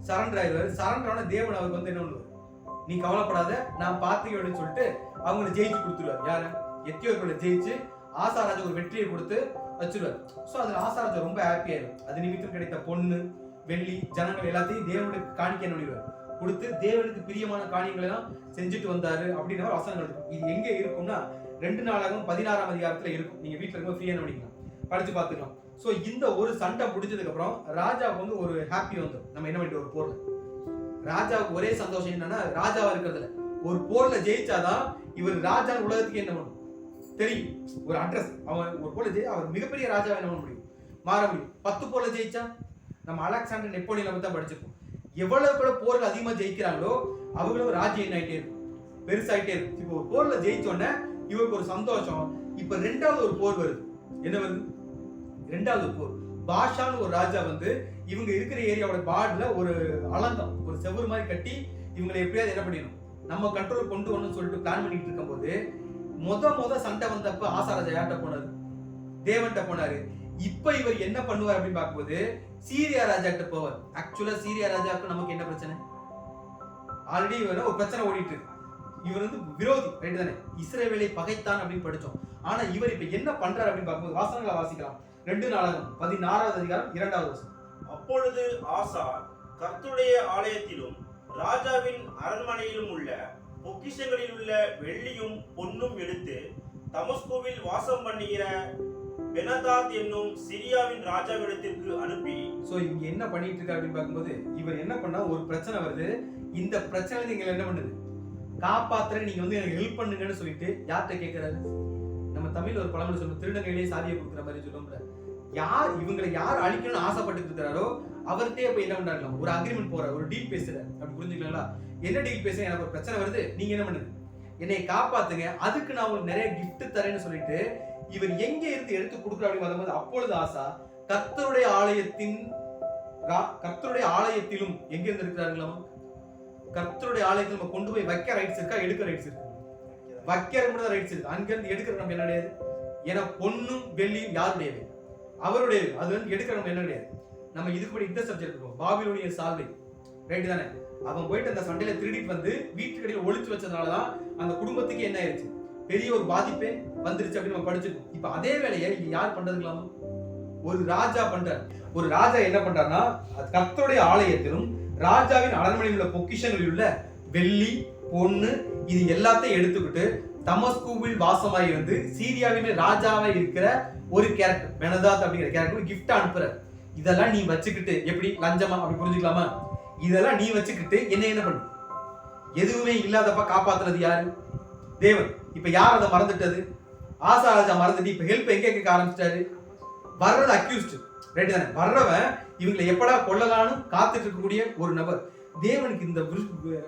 சரண்டர் ஆயிடுவார். சரண்டர் ஆன தேவன் அவருக்கு வந்து என்ன பண்ணுவார்? நீ கவலைப்படாத, நான் பார்த்துக்க அப்படின்னு சொல்லிட்டு அவங்களை ஜெயிச்சு கொடுத்துருவார். யாரு? எத்தியோப்பியோட ஜெயிச்சு ஆசா ராஜா ஒரு வெற்றியை கொடுத்து வச்சிருவார். ஸோ அதுல ஆசா ராஜா ரொம்ப ஹாப்பி ஆயிடும். அது நிமித்தம் கிடைத்த பொண்ணு, வெள்ளி, ஜனங்கள் எல்லாத்தையும் தேவனுக்கு காணிக்க பண்ணிடுவார். கொடுத்து தேவனுக்கு பிரியமான காரியங்களை எல்லாம் செஞ்சுட்டு வந்தாரு அப்படின்னு வசனங்கள் இருக்கும். இது எங்க இருக்கும்னா 2 நாளாகவும் 16ஆம் அதிகாரத்துல இருக்கும். நீங்க வீட்டுல இருக்கும் ஃப்ரீயா பண்ணிக்கலாம், படிச்சு பார்த்துக்கலாம். ஸோ இந்த ஒரு சண்டை முடிஞ்சதுக்கு அப்புறம் ராஜாவுக்கு வந்து ஒரு ஹாப்பி வந்து நம்ம என்ன பண்ணிட்டு ஒரு போர்ல ராஜாவுக்கு ஒரே சந்தோஷம் என்னன்னா ராஜாவா இருக்கிறதுல ஒரு போர்ல ஜெயிச்சாதான் இவர் ராஜா உலகத்துக்கு என்ன பண்ணும் தெரியும், ஒரு அட்ரஸ். அவன் ஒரு போர்ல ஜெயிச்சா அவர் மிகப்பெரிய ராஜாவை என்ன பண்ண முடியும், மாற முடியும். 10 போர்ல ஜெயிச்சா நம்ம அலெக்சாண்டர் நெப்போலியனை பத்தி தான் படிச்சிருப்போம். எவ்வளவு போர்கள் அதிகமா ஜெயிக்கிறாங்களோ அவங்களும் ராஜ்யம் என்ன ஆயிட்டே இருக்கும், பெருசாயிட்டே இருக்கும். இப்போ ஒரு போர்ல ஜெயிச்சோடனே இவருக்கு ஒரு சந்தோஷம். இப்ப 2வது ஒரு போர் வருது. என்ன வருது? 2வது போர். பாஷான்னு ஒரு ராஜா வந்து இவங்க இருக்கிற ஏரியாவோட பார்டர்ல ஒரு அலங்கம், ஒரு செவுரு மாதிரி கட்டி இவங்களை எப்படியாவது என்ன பண்ணிடணும், நம்ம கண்ட்ரோல் கொண்டு வரணும்னு சொல்லிட்டு பிளான் பண்ணிட்டு இருக்கும் போது முத சண்டை வந்தப்ப ஆசா ராஜா யார்கிட்ட போனாரு? தேவன்கிட்ட போனாரு. இப்ப இவர் என்ன பண்ணுவார் அப்படின்னு பார்க்கும்போது சீரியா ராஜா கிட்ட போவார். ஆக்சுவலா சீரியா ராஜாவுக்கு நமக்கு என்ன பிரச்சனை? ஆல்ரெடி ஒரு பிரச்சனை ஓடிட்டு இருக்கு. இவர் வந்து விரோதி, ரைட் தானே? இஸ்ரவேலை பகைத்தான் அப்படின்னு படிச்சோம். ஆனா இவர் இப்ப என்ன பண்றாரு அப்படின்னு பார்க்கும்போது வாசனங்களை வாசிக்கலாம். 2 நாளாகும் 16வது அதிகாரம் 2வது வசனம். அப்பொழுது ஆசா கர்த்தருடைய ஆலயத்திலும் ராஜாவின் அரண்மனையிலும் உள்ள பொக்கிஷங்களில் உள்ள வெள்ளியும் பொன்னும் எடுத்து தமஸ்குவில் வாசம் பண்ணுகிற பெனதாத் என்னும் சிரியாவின் ராஜாவிடத்திற்கு அனுப்பி. சோ இங்க என்ன பண்ணிட்டு இருக்காரு அப்படின்னு பார்க்கும்போது இவர் என்ன பண்ணா, ஒரு பிரச்சனை வருது, இந்த பிரச்சனை நீங்க என்ன பண்ணுது, காப்பாத்துற நீங்க வந்து எனக்கு ஹெல்ப் பண்ணுங்கன்னு சொல்லிட்டு யார்கிட்ட கேட்கிறாரு? நம்ம தமிழ்ல ஒரு பழமொழி சொல்லுவோம், திருடங்கையிலேயே சாதியை கொடுக்குற மாதிரி சொல்லுவோம்ல. யார் இவங்களை யார் அழிக்கணும்னு ஆசைப்பட்டு இருக்கிறாரோ அவர்கிட்டயே போய் என்ன பண்றாங்க, ஒரு அக்ரிமெண்ட் போற, ஒரு டீல் பேசுற. அப்படி புரிஞ்சுக்கலாங்களா? என்ன டீல் பேச, எனக்கு ஒரு பிரச்சனை வருது, நீங்க என்ன பண்ணுங்க, என்னை காப்பாத்துங்க, அதுக்கு நான் உங்களுக்கு நிறைய கிஃப்ட் தரேன்னு சொல்லிட்டு இவர் எங்க இருந்து எடுத்து கொடுக்குற அப்படின்னு வரும்போது அப்பொழுது ஆசா கர்த்தருடைய ஆலயத்திலும் எங்க இருந்து இருக்கிறார்களாம்? கர்த்தருடைய ஆலயத்தில் நம்ம கொண்டு போய் வைக்க ரைட்ஸ் இருக்கா, எடுக்க ரைட்ஸ் இருக்கு? வைக்கிற மட்டும் ரைட்ஸ் இருக்கு. அங்க இருந்து எடுக்கிற நம்ம என்ன கிடையாது. ஏன்னா பொண்ணும் வெள்ளியும் யாருடையது? அவருடையது. அது வந்து எடுக்கிற நம்ம என்ன கிடையாது. நம்ம இதுக்கு கூட இந்த சப்ஜெக்ட் இருக்கும், பாபிலோனிய சால்வை, ரைட் தானே? அவன் போயிட்டு அந்த சண்டையில திருடிட்டு வந்து வீட்டுக்கு அடியில் ஒளிச்சு வச்சதுனாலதான் அந்த குடும்பத்துக்கு என்ன ஆயிடுச்சு, பெரிய ஒரு பாதிப்பே வந்துருச்சு அப்படின்னு நம்ம படிச்சிருக்கோம். இப்ப அதே வேலையை இங்க யார் பண்றதுங்களாமா? ஒரு ராஜா பண்றார். ஒரு ராஜா என்ன பண்றாருன்னா கர்த்தருடைய ஆலயத்திலும் ராஜாவின் அரண்மனையில் உள்ள பொக்கிஷங்களில் உள்ள வெள்ளி, பொண்ணு இது எல்லாத்தையும் எடுத்துக்கிட்டு தமஸ்குவில் வாசமாய் இருந்து சீரியாவின் ராஜாவா இருக்கிற ஒரு கேரக்டர் பெனதாத் அப்படிங்கிற கேரக்டர் கிஃப்ட் அனுப்புறாரு. இதெல்லாம் நீ வச்சுக்கிட்டு, எப்படி லஞ்சமா அப்படி புரிஞ்சுக்கலாமா? இதெல்லாம் நீ வச்சுக்கிட்டு என்ன பண்ணு, எதுவுமே இல்லாதப்ப காப்பாத்துறது யாரு? தேவன். இப்ப யார் அதை மறந்துட்டது? ஆசா ராஜா மறந்துட்டு இப்ப ஹெல்ப் எங்க கேட்க ஆரம்பிச்சிட்டாரு? வர்றது அக்யூஸ்ட், ரைட் தானே? வர்றவன் இவங்களை எப்படா கொள்ளலான்னு காத்துட்டு இருக்கக்கூடிய ஒரு நபர். தேவனுக்கு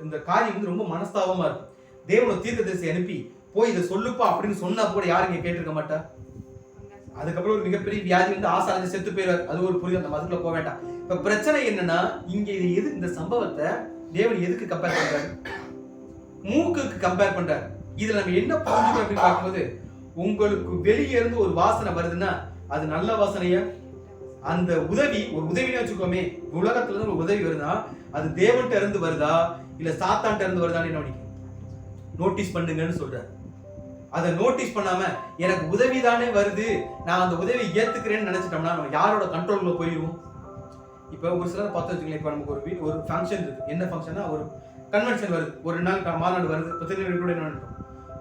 இந்த காரியம் வந்து ரொம்ப மனஸ்தாபமா இருக்கும். தேவனோட தீர்க்கதரிசி அனுப்பி போய் இதை சொல்லுப்பா அப்படின்னு சொன்னா கூட யாரும் இங்க கேட்டிருக்க மாட்டா. அதுக்கப்புறம் ஒரு மிகப்பெரிய வியாதி வந்து ஆசா ராஜா செத்து போயிடுவார். அது ஒரு புரிதல், நம்ம அதுக்குள்ள போக வேண்டாம். இப்ப பிரச்சனை என்னன்னா, இங்க இந்த சம்பவத்தை தேவன் எதுக்கு கம்பேர் பண்றாரு? மூக்குக்கு கம்பேர் பண்றாரு. இதுல நம்ம என்ன புரிஞ்சுக்கணும் அப்படின்னு பார்க்கும்போது, உங்களுக்கு வெளியே இருந்து ஒரு வாசனை வருதுன்னா அது நல்ல வாசனையா? அந்த உதவி, ஒரு உதவின்னு வச்சுக்கோமே, உலகத்துல இருந்து ஒரு உதவி வருதா, அது தேவன்கிட்ட இருந்து வருதா இல்ல சாத்தான்கிட்ட இருந்து வருதான்னு என்ன நோட்டீஸ் பண்ணுங்கன்னு சொல்றாரு. அதை நோட்டீஸ் பண்ணாம எனக்கு உதவி தானே வருது, நான் அந்த உதவி ஏத்துக்கிறேன்னு நினைச்சிட்டோம்னா நம்ம யாரோட கண்ட்ரோல்ல போயிருவோம். இப்ப ஒரு சிலர் பார்த்து வச்சுக்கலாம். இப்ப நமக்கு ஒரு ஃபங்க்ஷன் இருக்கு. என்ன ஃபங்க்ஷன்னா, ஒரு கன்வென்ஷன் வருது, ஒரு நாள் மாநாடு வருது, கூட என்ன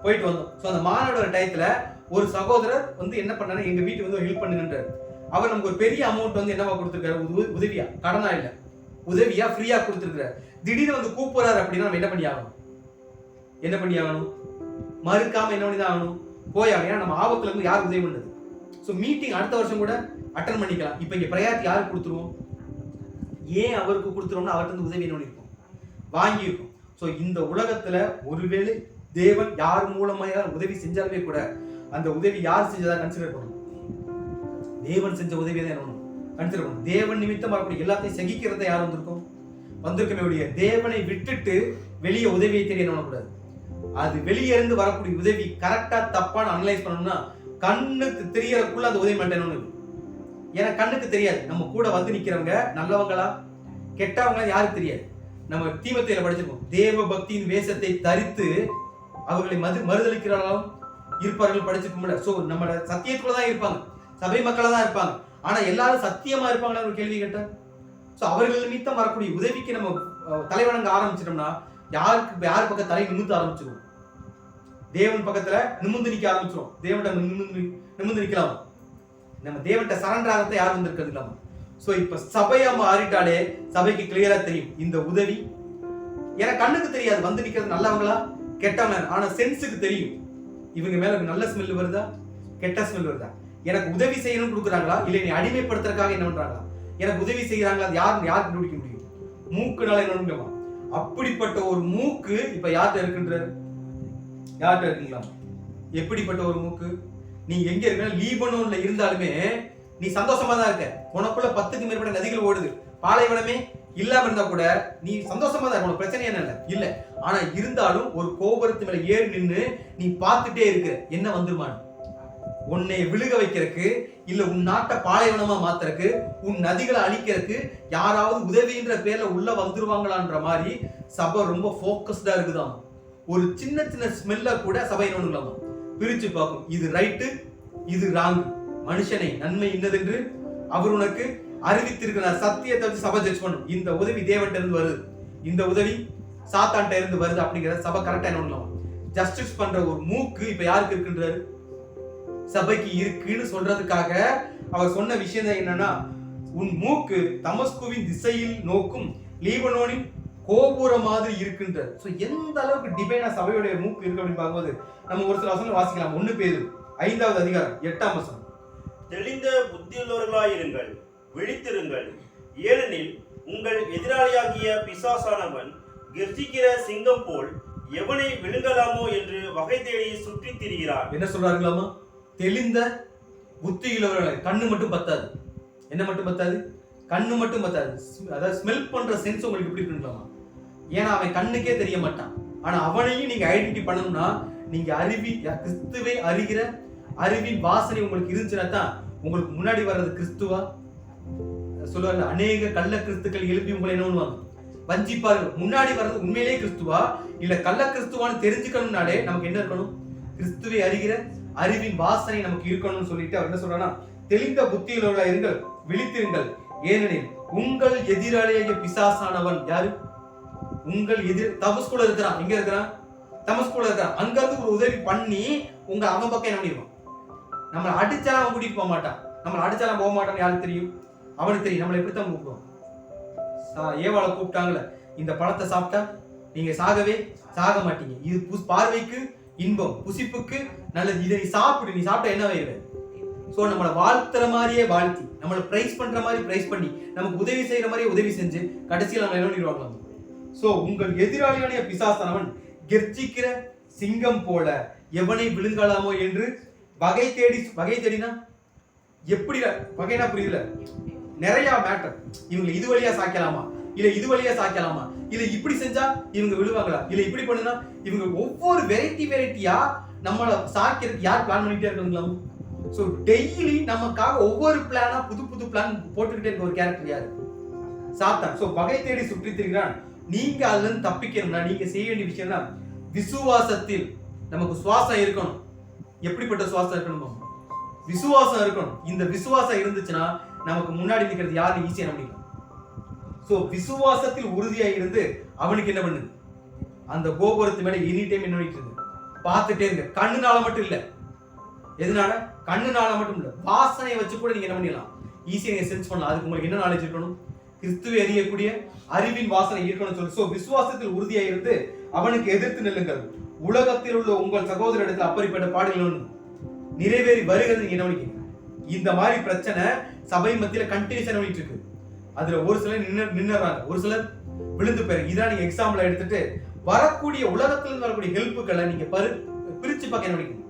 போயிட்டு வந்தோம். ஸோ அந்த மாநாடோட டயத்துல ஒரு சகோதரர் வந்து என்ன பண்ணாரு, எங்க வீட்டுக்கு வந்து ஹெல்ப் பண்ணுங்கன்றாரு. அவர் நமக்கு ஒரு பெரிய அமௌண்ட் வந்து என்னவா கொடுத்துருக்காரு, உதவியா, கடனா இல்ல, உதவியா ஃப்ரீயா கொடுத்துருக்காரு. திடீர்னு வந்து கூப்பிடுறாரு அப்படின்னா நம்ம என்ன பண்ணி ஆகணும்? மறுக்காம என்ன பண்ணி தான் ஆகணும், போய் ஆகணும். ஏன்னா நம்ம ஆபத்துல இருந்து யார் உதவி பண்ணது. ஸோ மீட்டிங் அடுத்த வருஷம் கூட அட்டன் பண்ணிக்கலாம். இப்போ இங்க பிரயாரிட்டி யாருக்கு கொடுத்துருவோம்? ஏன் அவருக்கு கொடுத்துருவோம்னா அவர்கிட்ட இருந்து உதவி என்ன பண்ணிருக்கோம், வாங்கியிருக்கோம். ஸோ இந்த உலகத்துல ஒருவேளை தேவன் யார் மூலமாக உதவி செஞ்சாலுமே கூட அந்த உதவி யார் செஞ்சதா கன்சிடர் பண்ணணும். தேவன் செஞ்ச உதவியை தான் என்ன கன்சிடர் பண்ணணும். தேவன் நிமித்தம் வரக்கூடிய எல்லாத்தையும் சகிக்கிறத யார் வந்திருக்கும், வந்திருக்கக்கூடிய தேவனை விட்டுட்டு வெளியே உதவியை தேடி என்ன பண்ணக்கூடாது. அது வெளியே இருந்து வரக்கூடிய உதவி கரெக்டா தப்பான அனலைஸ் பண்ணணும்னா கண்ணுக்கு தெரியறதுக்குள்ள அந்த உதவி மாட்டேன்னு. ஏன்னா கண்ணுக்கு தெரியாது நம்ம கூட வந்து நிக்கிறவங்க நல்லவங்களா கெட்டவங்களா யாருக்கு தெரியாது. நம்ம தீமத்தையில படிச்சிருக்கோம், தேவ பக்தியின் வேஷத்தை தரித்து அவர்களை மறுதளிக்கிறாலும் இருப்பார்கள் படிச்சிருக்கோம்ல. சோ நம்ம சத்தியத்துக்குள்ளதான் இருப்பாங்க, சபை மக்களா தான் இருப்பாங்க. ஆனா எல்லாரும் சத்தியமா இருப்பாங்களா ஒரு கேள்வி கேட்டா. சோ அவர்கள் நிமித்தம் வரக்கூடிய உதவிக்கு நம்ம தலைவணங்க ஆரம்பிச்சிட்டோம்னா யார் பக்கம் தலை நிமிந்து ஆரம்பிச்சிருவோம். தேவன் பக்கத்துல நிமிந்து நிக்க ஆரம்பிச்சிரும். தேவன்கிட்ட நிமிந்து நிக்கலாம். நம்ம தேவன்கிட்ட சரண்டர் ஆகிறத யாரும் வந்திருக்கிறது இல்லாம. சோ இப்ப சபையா மாறிட்டாலே சபைக்கு கிளியரா தெரியும் இந்த உதவி. ஏன்னா கண்ணுக்கு தெரியாது வந்து நிக்கிறது நல்லவங்களா கெட்டவங்க, ஆனா சென்ஸுக்கு தெரியும் இவங்க மேல நல்ல ஸ்மெல் வருதா கெட்ட ஸ்மெல் வருதா. எனக்கு உதவி செய்யணும்னு கொடுக்குறாங்களா இல்ல நீ அடிமைப்படுத்துறதுக்காக என்ன பண்றாங்களா. எனக்கு உதவி செய்யறாங்களா யாருக்கு கண்டுபிடிக்க முடியும். மூக்குனால என்ன முடியுமா. அப்படிப்பட்ட ஒரு மூக்கு இப்ப யார்கிட்ட இருக்குன்றாரு, யார்கிட்ட இருக்குங்களா. எப்படிப்பட்ட ஒரு மூக்கு. நீ எங்க இருக்க லீபனோன்ல இருந்தாலுமே நீ சந்தோஷமா தான் இருக்க. உனக்குள்ள 10க்கு மேற்பட்ட நதிகள் ஓடுது. பாலைவனமே இல்லாம இருந்தா கூட நீ சந்தோஷமா தான் இருக்க, உனக்கு பிரச்சனை என்ன இல்ல. ஆனா இருந்தாலும் ஒரு கோபுரத்து மேல ஏறி நின்று நீ பார்த்துட்டே இருக்க என்ன வந்துருமான்னு. உன்னை விழுக வைக்கிறதுக்கு இல்ல உன் நாட்டை பாலைவனமா மாத்துறதுக்கு உன் நதிகளை அழிக்கிறதுக்கு யாராவது உதவின்ற பேர்ல உள்ள வந்துருவாங்களான்ற மாதிரி சபை ரொம்ப போக்கஸ்டா இருக்குதாம். ஒரு சின்ன சின்ன ஸ்மெல்ல கூட சபை என்ன பிரிச்சு பார்க்கும். இது ரைட்டு இது ராங். மனுஷனை நன்மை இன்னதென்று அவர் உனக்கு அறிவித்திருக்கிற சத்தியத்தை வச்சு சபை ஜட்ஜ் பண்ணும். இந்த உதவி தேவன்கிட்ட இருந்து வருது, இந்த உதவி சாத்தான்ட்ட இருந்து வருது அப்படிங்கிறத சபை கரெக்டா என்ன பண்ணலாம் ஜஸ்டிஸ் பண்ற ஒரு மூக்கு இப்ப யாருக்கு இருக்குன்றாரு, சபைக்கு இருக்குன்னு சொல்றதுக்காக அவர் சொன்ன விஷயம் என்னன்னா, உன் மூக்கு தமஸ்குவின் திசையில் நோக்கும் லீபனோனின் கோபுரம் மாதிரி இருக்கின்றது. சோ எந்த அளவுக்கு டிவைனா சபையுடைய மூக்கு இருக்கு அப்படின்னு பார்க்கும்போது நம்ம ஒரு சில வசனங்கள் வாசிக்கலாம். 1 பேதுரு 5வது அதிகாரம் 8ஆம் வசனம். தெளிந்த புத்தியுள்ளவர்களாயிருங்கள், விழித்திருங்கள், ஏனெனில் உங்கள் எதிராளியாகிய பிசாசானவன் கர்ஜிக்கிற சிங்கம் போல் எவனை விழுங்கலாமோ என்று வகை தேடி சுற்றி திரிகிறார். என்ன சொல்றாருங்களாமா, தெளிந்த புத்தியுள்ளவர்கள். கண்ணு மட்டும் பத்தாது. என்ன மட்டும் பத்தாது, கண்ணு மட்டும் பத்தாது. அதாவது ஸ்மெல் பண்ற சென்ஸ் உங்களுக்கு எப்படி இருக்குங்களாமா. ஏன்னா அவன் கண்ணுக்கே தெரிய மாட்டான். ஆனா அவனையும் நீங்க ஐடென்டிட்டி பண்ணணும்னா நீங்க கிறிஸ்துவை அறிகிற அறிவின் வாசனை உங்களுக்கு இருந்துச்சுன்னா தான் உங்களுக்கு முன்னாடி வர்றது கிறிஸ்துவா சொல்லுவாங்க. அநேக கள்ள கிறிஸ்துக்கள் எழுப்பி உங்களை என்ன பண்ணுவாங்க வஞ்சிப்பார்கள். முன்னாடி வர்றது உண்மையிலேயே கிறிஸ்துவா இல்ல கள்ள கிறிஸ்துவான்னு தெரிஞ்சுக்கணும்னாலே நமக்கு என்ன இருக்கணும், கிறிஸ்துவை அறிகிற அறிவின் வாசனை நமக்கு இருக்கணும்னு சொல்லிட்டு அவர் என்ன சொல்றாங்கன்னா, தெளிந்த புத்தியுள்ளவர்களா இருங்கள், விழித்திருங்கள், ஏனெனில் உங்கள் எதிராளியாகிய பிசாசானவன் யாரு, உங்கள் தமஸ்குல இருக்கிறான். எங்க இருக்கிறான், தமஸ்குல இருக்கிறான். அங்க இருந்து ஒரு உதவி பண்ணி உங்க அவன் பக்கம் என்ன பண்ணிடுவான். நம்மளை அடிச்சாலும் அவன் கூட்டிட்டு போக மாட்டான். நம்மளை அடிச்சாலும் போக மாட்டான்னு யாருக்கு தெரியும், அவனுக்கு தெரியும். நம்மளை எப்படித்தான் கூப்பிடுவோம். ஏவாளை கூப்பிட்டாங்கல்ல, இந்த பழத்தை சாப்பிட்டா நீங்க சாக மாட்டீங்க, இது பார்வைக்கு இன்பம், புசிப்புக்கு நல்லது, இதை நீ சாப்பிட்டா என்ன ஆயிடுவே. சோ நம்மளை வாழ்த்துற மாதிரியே வாழ்த்தி, நம்மளை பிரைஸ் பண்ற மாதிரி பிரைஸ் பண்ணி, நமக்கு உதவி செய்யற மாதிரியே உதவி செஞ்சு கடைசியில் நம்ம என்ன பண்ணிடுவாங்க. சோ உங்கள் எதிராளியான பிசாசானவன் கெர்ச்சிக்கிற சிங்கம் போல எவனை விழுங்கலாமோ என்று வகை தேடினா எப்படி வகைனா புரியல. நிறைய மேட்டர். இவங்க இது வழியா சாய்க்கலாமா, இல்ல இது வழியா சாய்க்கலாமா, இல்ல இப்படி செஞ்சா இவங்க விழுவாங்களா, இல்ல இப்படி பண்ணுனா இவங்க ஒவ்வொரு வெரைட்டியா நம்மள சாய்க்கிறதுக்கு யார் பிளான் பண்ணிட்டே இருக்காங்களா. சோ டெய்லி நமக்காக ஒவ்வொரு பிளானா புது பிளான் போட்டுக்கிட்டே இருக்க ஒரு கேரக்டர் யாரு, சாத்தான். சோ வகை தேடி சுற்றி திரிகிறான். நீங்க அதுல இருந்து தப்பிக்கணும்னா நீங்க செய்ய வேண்டிய விஷயம்னா விசுவாசத்தில் நமக்கு சுவாசம் இருக்கணும். எப்படிப்பட்ட சுவாசம் இருக்கணும், விசுவாசம் இருக்கணும். இந்த விசுவாசம் இருந்துச்சுன்னா நமக்கு முன்னாடி நிக்கிறது யாரு ஈஸியா நம்பிக்கலாம். சோ விசுவாசத்தில் உறுதியா இருந்து அவனுக்கு என்ன பண்ணுது, அந்த கோபுரத்து மேல எனி டைம் என்ன பண்ணிட்டு இருக்கு, பார்த்துட்டே இருங்க. கண்ணுனால மட்டும் இல்ல, எதனால, கண்ணுனால மட்டும் இல்ல, வாசனையை வச்சு கூட நீங்க என்ன பண்ணிடலாம், ஈஸியா நீங்க சென்ஸ் பண்ணலாம். அதுக்கு உங்களுக்கு என்ன நாலேஜ் இருக்கணும், கிறிஸ்துவை அறியக்கூடிய அறிவின் வாசனை இருக்கணும்னு சொல்லி. சோ விசுவாசத்தில் உறுதியா இருந்து அவனுக்கு எதிர்த்து நில்லுங்கள். உலகத்தில் உள்ள உங்கள் சகோதரத்தில் அப்படிப்பட்ட பாடுகள் நிறைவேறி வருகிறது. நீங்க என்ன பண்ணிக்க, இந்த மாதிரி பிரச்சனை சபை மத்தியில கண்டினியூஷன் பண்ணிட்டு இருக்கு. அதுல ஒரு சிலர் நின்னுறாங்க, ஒரு சிலர் விழுந்து போயிரு. இதான் நீங்க எக்ஸாம்பிள் எடுத்துட்டு வரக்கூடிய உலகத்துல இருந்து வரக்கூடிய ஹெல்ப்புகளை நீங்க பிரிச்சு பார்க்க என்ன பண்ணிக்கணும்,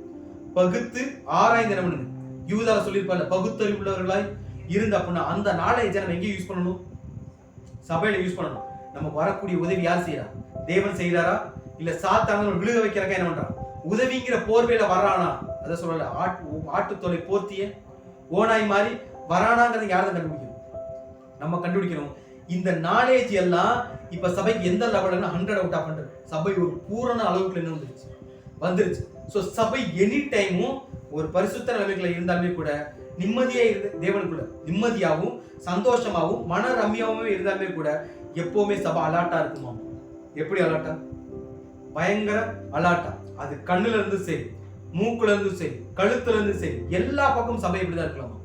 பகுத்து ஆராய்ந்து என்ன பண்ணுங்க. யூதால சொல்லியிருப்பாங்க, பகுத்தறிவு உள்ளவர்களாய் இருந்து அப்படின்னா அந்த நாலேஜை நம்ம எங்க யூஸ் பண்ணணும், சபையில யூஸ் பண்ணணும். நமக்கு வரக்கூடிய உதவி யார் செய்யறா? தேவன் செய்யறாரா? இல்ல சாத்தான விழுக வைக்கிறக்க என்ன பண்றான்? உதவிங்கிற போர்வையில வர்றானா? அத சொல்லல, ஆட்டுத்தோலை போர்த்திய ஓனாய் மாதிரி வரானாங்கிறது யாரும் கண்டுபிடிக்கணும்? நம்ம கண்டுபிடிக்கணும். இந்த நாலேஜ் எல்லாம் இப்ப சபைக்கு எந்த லெவல்னா 100 அவுட் ஆஃப் 100. சபை ஒரு பூரண அளவுக்கு என்ன வந்துருச்சு. சோ சபை எனி டைமும் ஒரு பரிசுத்த நிலைமைகளை இருந்தாலுமே கூட நிம்மதியா இருந்து தேவனுக்குள்ள நிம்மதியாகவும் சந்தோஷமாகவும் மன ரம்யாவும் இருந்தாலுமே கூட எப்பவுமே சபை அலாட்டா இருக்குமா? எப்படி அலாட்டா? பயங்கர அலாட்டா. அது கண்ணுல இருந்து சரி, மூக்குல இருந்து சரி, கழுத்துல இருந்து சரி, எல்லா பக்கமும் சபை இப்படிதான் இருக்கலாமா?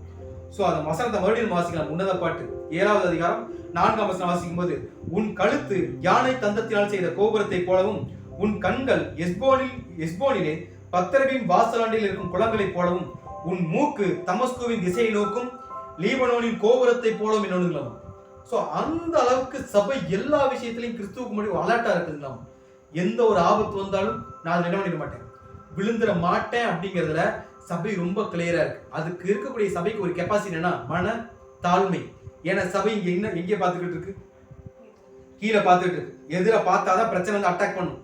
சோ அந்த வசனத்தை மறுபடியும் வாசிக்கலாம். உன்னத பாட்டு 7வது அதிகாரம் 4ஆம் வசனம் வாசிக்கும் போது, உன் கழுத்து யானை தந்தத்தினால் செய்த கோபுரத்தை போலவும், உன் கண்கள் எஸ்போனிலே பத்தரவின் வாசலாண்டில் இருக்கும் குளங்களைப் போலவும், உன் மூக்கு தமஸ்குவின் திசையை நோக்கும் லீபனோனின் கோபுரத்தை போலவும் என்னொன்னுங்களாமா? சோ அந்த அளவுக்கு சபை எல்லா விஷயத்திலையும் கிறிஸ்துவுக்கு முன்னாடி அலர்ட்டா இருக்குங்களாமா. எந்த ஒரு ஆபத்து வந்தாலும் நான் அதை என்ன பண்ணிட மாட்டேன், விழுந்துட மாட்டேன் அப்படிங்கிறதுல சபை ரொம்ப கிளியரா இருக்கு. அதுக்கு இருக்கக்கூடிய சபைக்கு ஒரு கெப்பாசிட்டி என்ன? மன தாழ்மை. ஏன்னா சபை இங்க எங்க பார்த்துக்கிட்டு இருக்கு? கீழே பார்த்துட்டு இருக்கு. எதிர பார்த்தாதான் பிரச்சனை வந்து அட்டாக் பண்ணும்.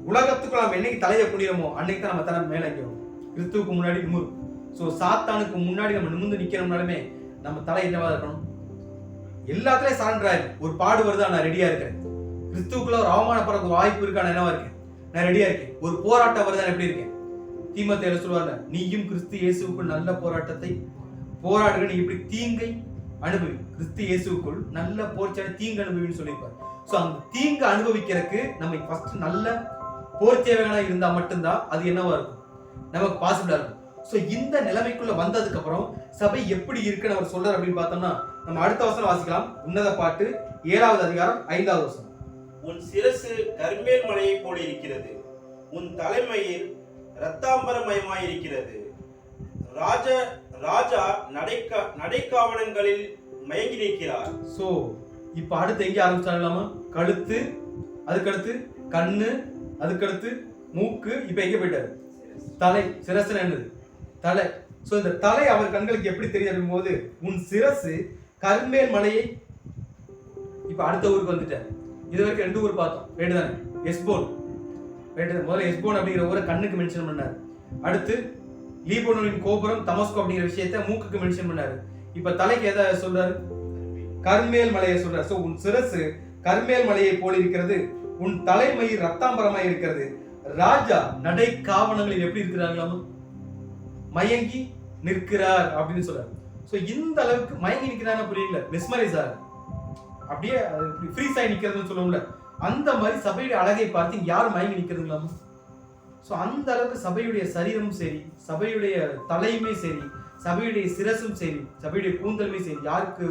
உலகத்துக்கு நம்ம என்னைக்கு தலையை குனிறோமோ அன்னைக்கு தான் நம்ம தலை மேல இங்க வரும். கிறிஸ்துவுக்கு முன்னாடி நிமிரும். சோ சாத்தானுக்கு முன்னாடி நம்ம நிமிர்ந்து நிக்கிறோம்னாலுமே நம்ம தலை என்னவா இருக்கணும்? எல்லாத்துலயும் சரண்டர் ஆயிரும். ஒரு பாடு வருதா, நான் ரெடியா இருக்கேன். கிறிஸ்துவுக்குள்ள ஒரு அவமானப்படுற வாய்ப்பு இருக்கா, நான் என்னவா இருக்கேன், நான் ரெடியா இருக்கேன். ஒரு போராட்டம் வருதா, எப்படி இருக்கேன்? தீமோத்தேயுல சொல்லுவாங்க, நீயும் கிறிஸ்து இயேசுவுக்குள் நல்ல போராட்டத்தை போராடுங்க, நீ இப்படி தீங்கை அனுபவி. கிறிஸ்து இயேசுவுக்குள் நல்ல போர்ச்சனை தீங்கு அனுபவின்னு சொல்லியிருப்பாரு. சோ அந்த தீங்கு அனுபவிக்கிறதுக்கு நம்ம ஃபர்ஸ்ட் நல்ல போர்ச்சேவனா இருந்தா மட்டும்தான் அது என்னவா இருக்கும், நமக்கு பாசிபிளா இருக்கும். சோ இந்த நிலைமைக்குள்ள வந்ததுக்கு அப்புறம் சபை எப்படி இருக்குன்னு அவர் சொல்றாரு அப்படின்னு பார்த்தோம்னா, நம்ம அடுத்த வசனம் வாசிக்கலாம். உன்னத பாட்டு 7வது அதிகாரம் 5வது வசனம். உன் சிரசு கர்மேல் மலையை போல இருக்கிறது, உன் தலைமையில் இரத்தாம்பரமயமாய் இருக்கிறது. ராஜா நடைக்காவணங்களில் மயங்கி நிற்கிறார். சோ இப்ப அடுத்து எங்க ஆரம்பிச்சாங்களாமா? கழுத்து, அதுக்கடுத்து கண்ணு, அதுக்கடுத்து மூக்கு, இப்ப எங்க போயிட்டாரு? தலை. சிரசு என்னது? தலை. சோ இந்த தலை அவர் கண்களுக்கு எப்படி தெரியும் போது, உன் சிரசு கர்மேல் மலையை. இப்ப அடுத்த ஊருக்கு வந்துட்டார். இது வரைக்கும் 2 ஊர் பார்த்தோம், ரைட்டு தானே? எஸ்போன், ரைட்டு. முதல்ல எஸ்போன் அப்படிங்கிற ஊரை கண்ணுக்கு மென்ஷன் பண்ணாரு. அடுத்து லீபனோனின் கோபுரம் தமஸ்கு அப்படிங்கிற விஷயத்தை மூக்குக்கு மென்ஷன் பண்ணாரு. இப்ப தலைக்கு எதை சொல்றாரு? கர்மேல் மலையை சொல்றாரு. சோ உன் சிரசு கர்மேல் மலையை போல இருக்கிறது, உன் தலைமயிர் ரத்தாம்பரமாய் இருக்கிறது. ராஜா நடை காவணங்களில் எப்படி இருக்கிறாங்களாமா? மயங்கி நிற்கிறார் அப்படின்னு சொல்றாரு. சோ இந்த அளவுக்கு மயங்கி நிற்கிறான்னு புரியல, மெஸ்மரைஸ் ஆகுது. அப்படியே ஃப்ரீஸ் ஆகி நிக்கிறதுன்னு சொல்லுவோம்ல, அந்த மாதிரி சபையுடைய அழகை பார்த்து யாரும் மயங்கி நிக்கிறதுங்களாமா? சோ அந்த அளவுக்கு சபையுடைய சரீரமும் சரி, சபையுடைய தலையுமே சரி, சபையுடைய சிரசும் சரி, சபையுடைய கூந்தலுமே சரி, யாருக்கு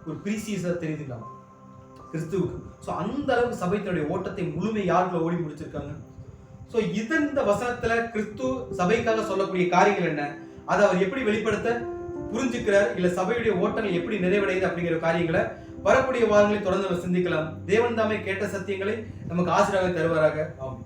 ஒரு பிரீசியஸா தெரியுதுங்களாமா? கிறிஸ்துவுக்கு. சோ அந்த அளவுக்கு சபை தன்னுடைய ஓட்டத்தை முழுமை யாருக்குள்ள ஓடி முடிச்சிருக்காங்க. சோ இந்த வசனத்துல கிறிஸ்து சபைக்காக சொல்லக்கூடிய காரியங்கள் என்ன, அதை அவர் எப்படி வெளிப்படுத்த புரிஞ்சுக்கிறார், இல்ல சபையுடைய ஓட்டங்கள் எப்படி நிறைவடையுது அப்படிங்கிற காரியங்களை வரக்கூடிய வாரங்களை தொடர்ந்து நம்ம சிந்திக்கலாம். தேவன் தாமே கேட்ட சத்தியங்களை நமக்கு ஆசீர்வாதம் தருவாராக. ஆமென்.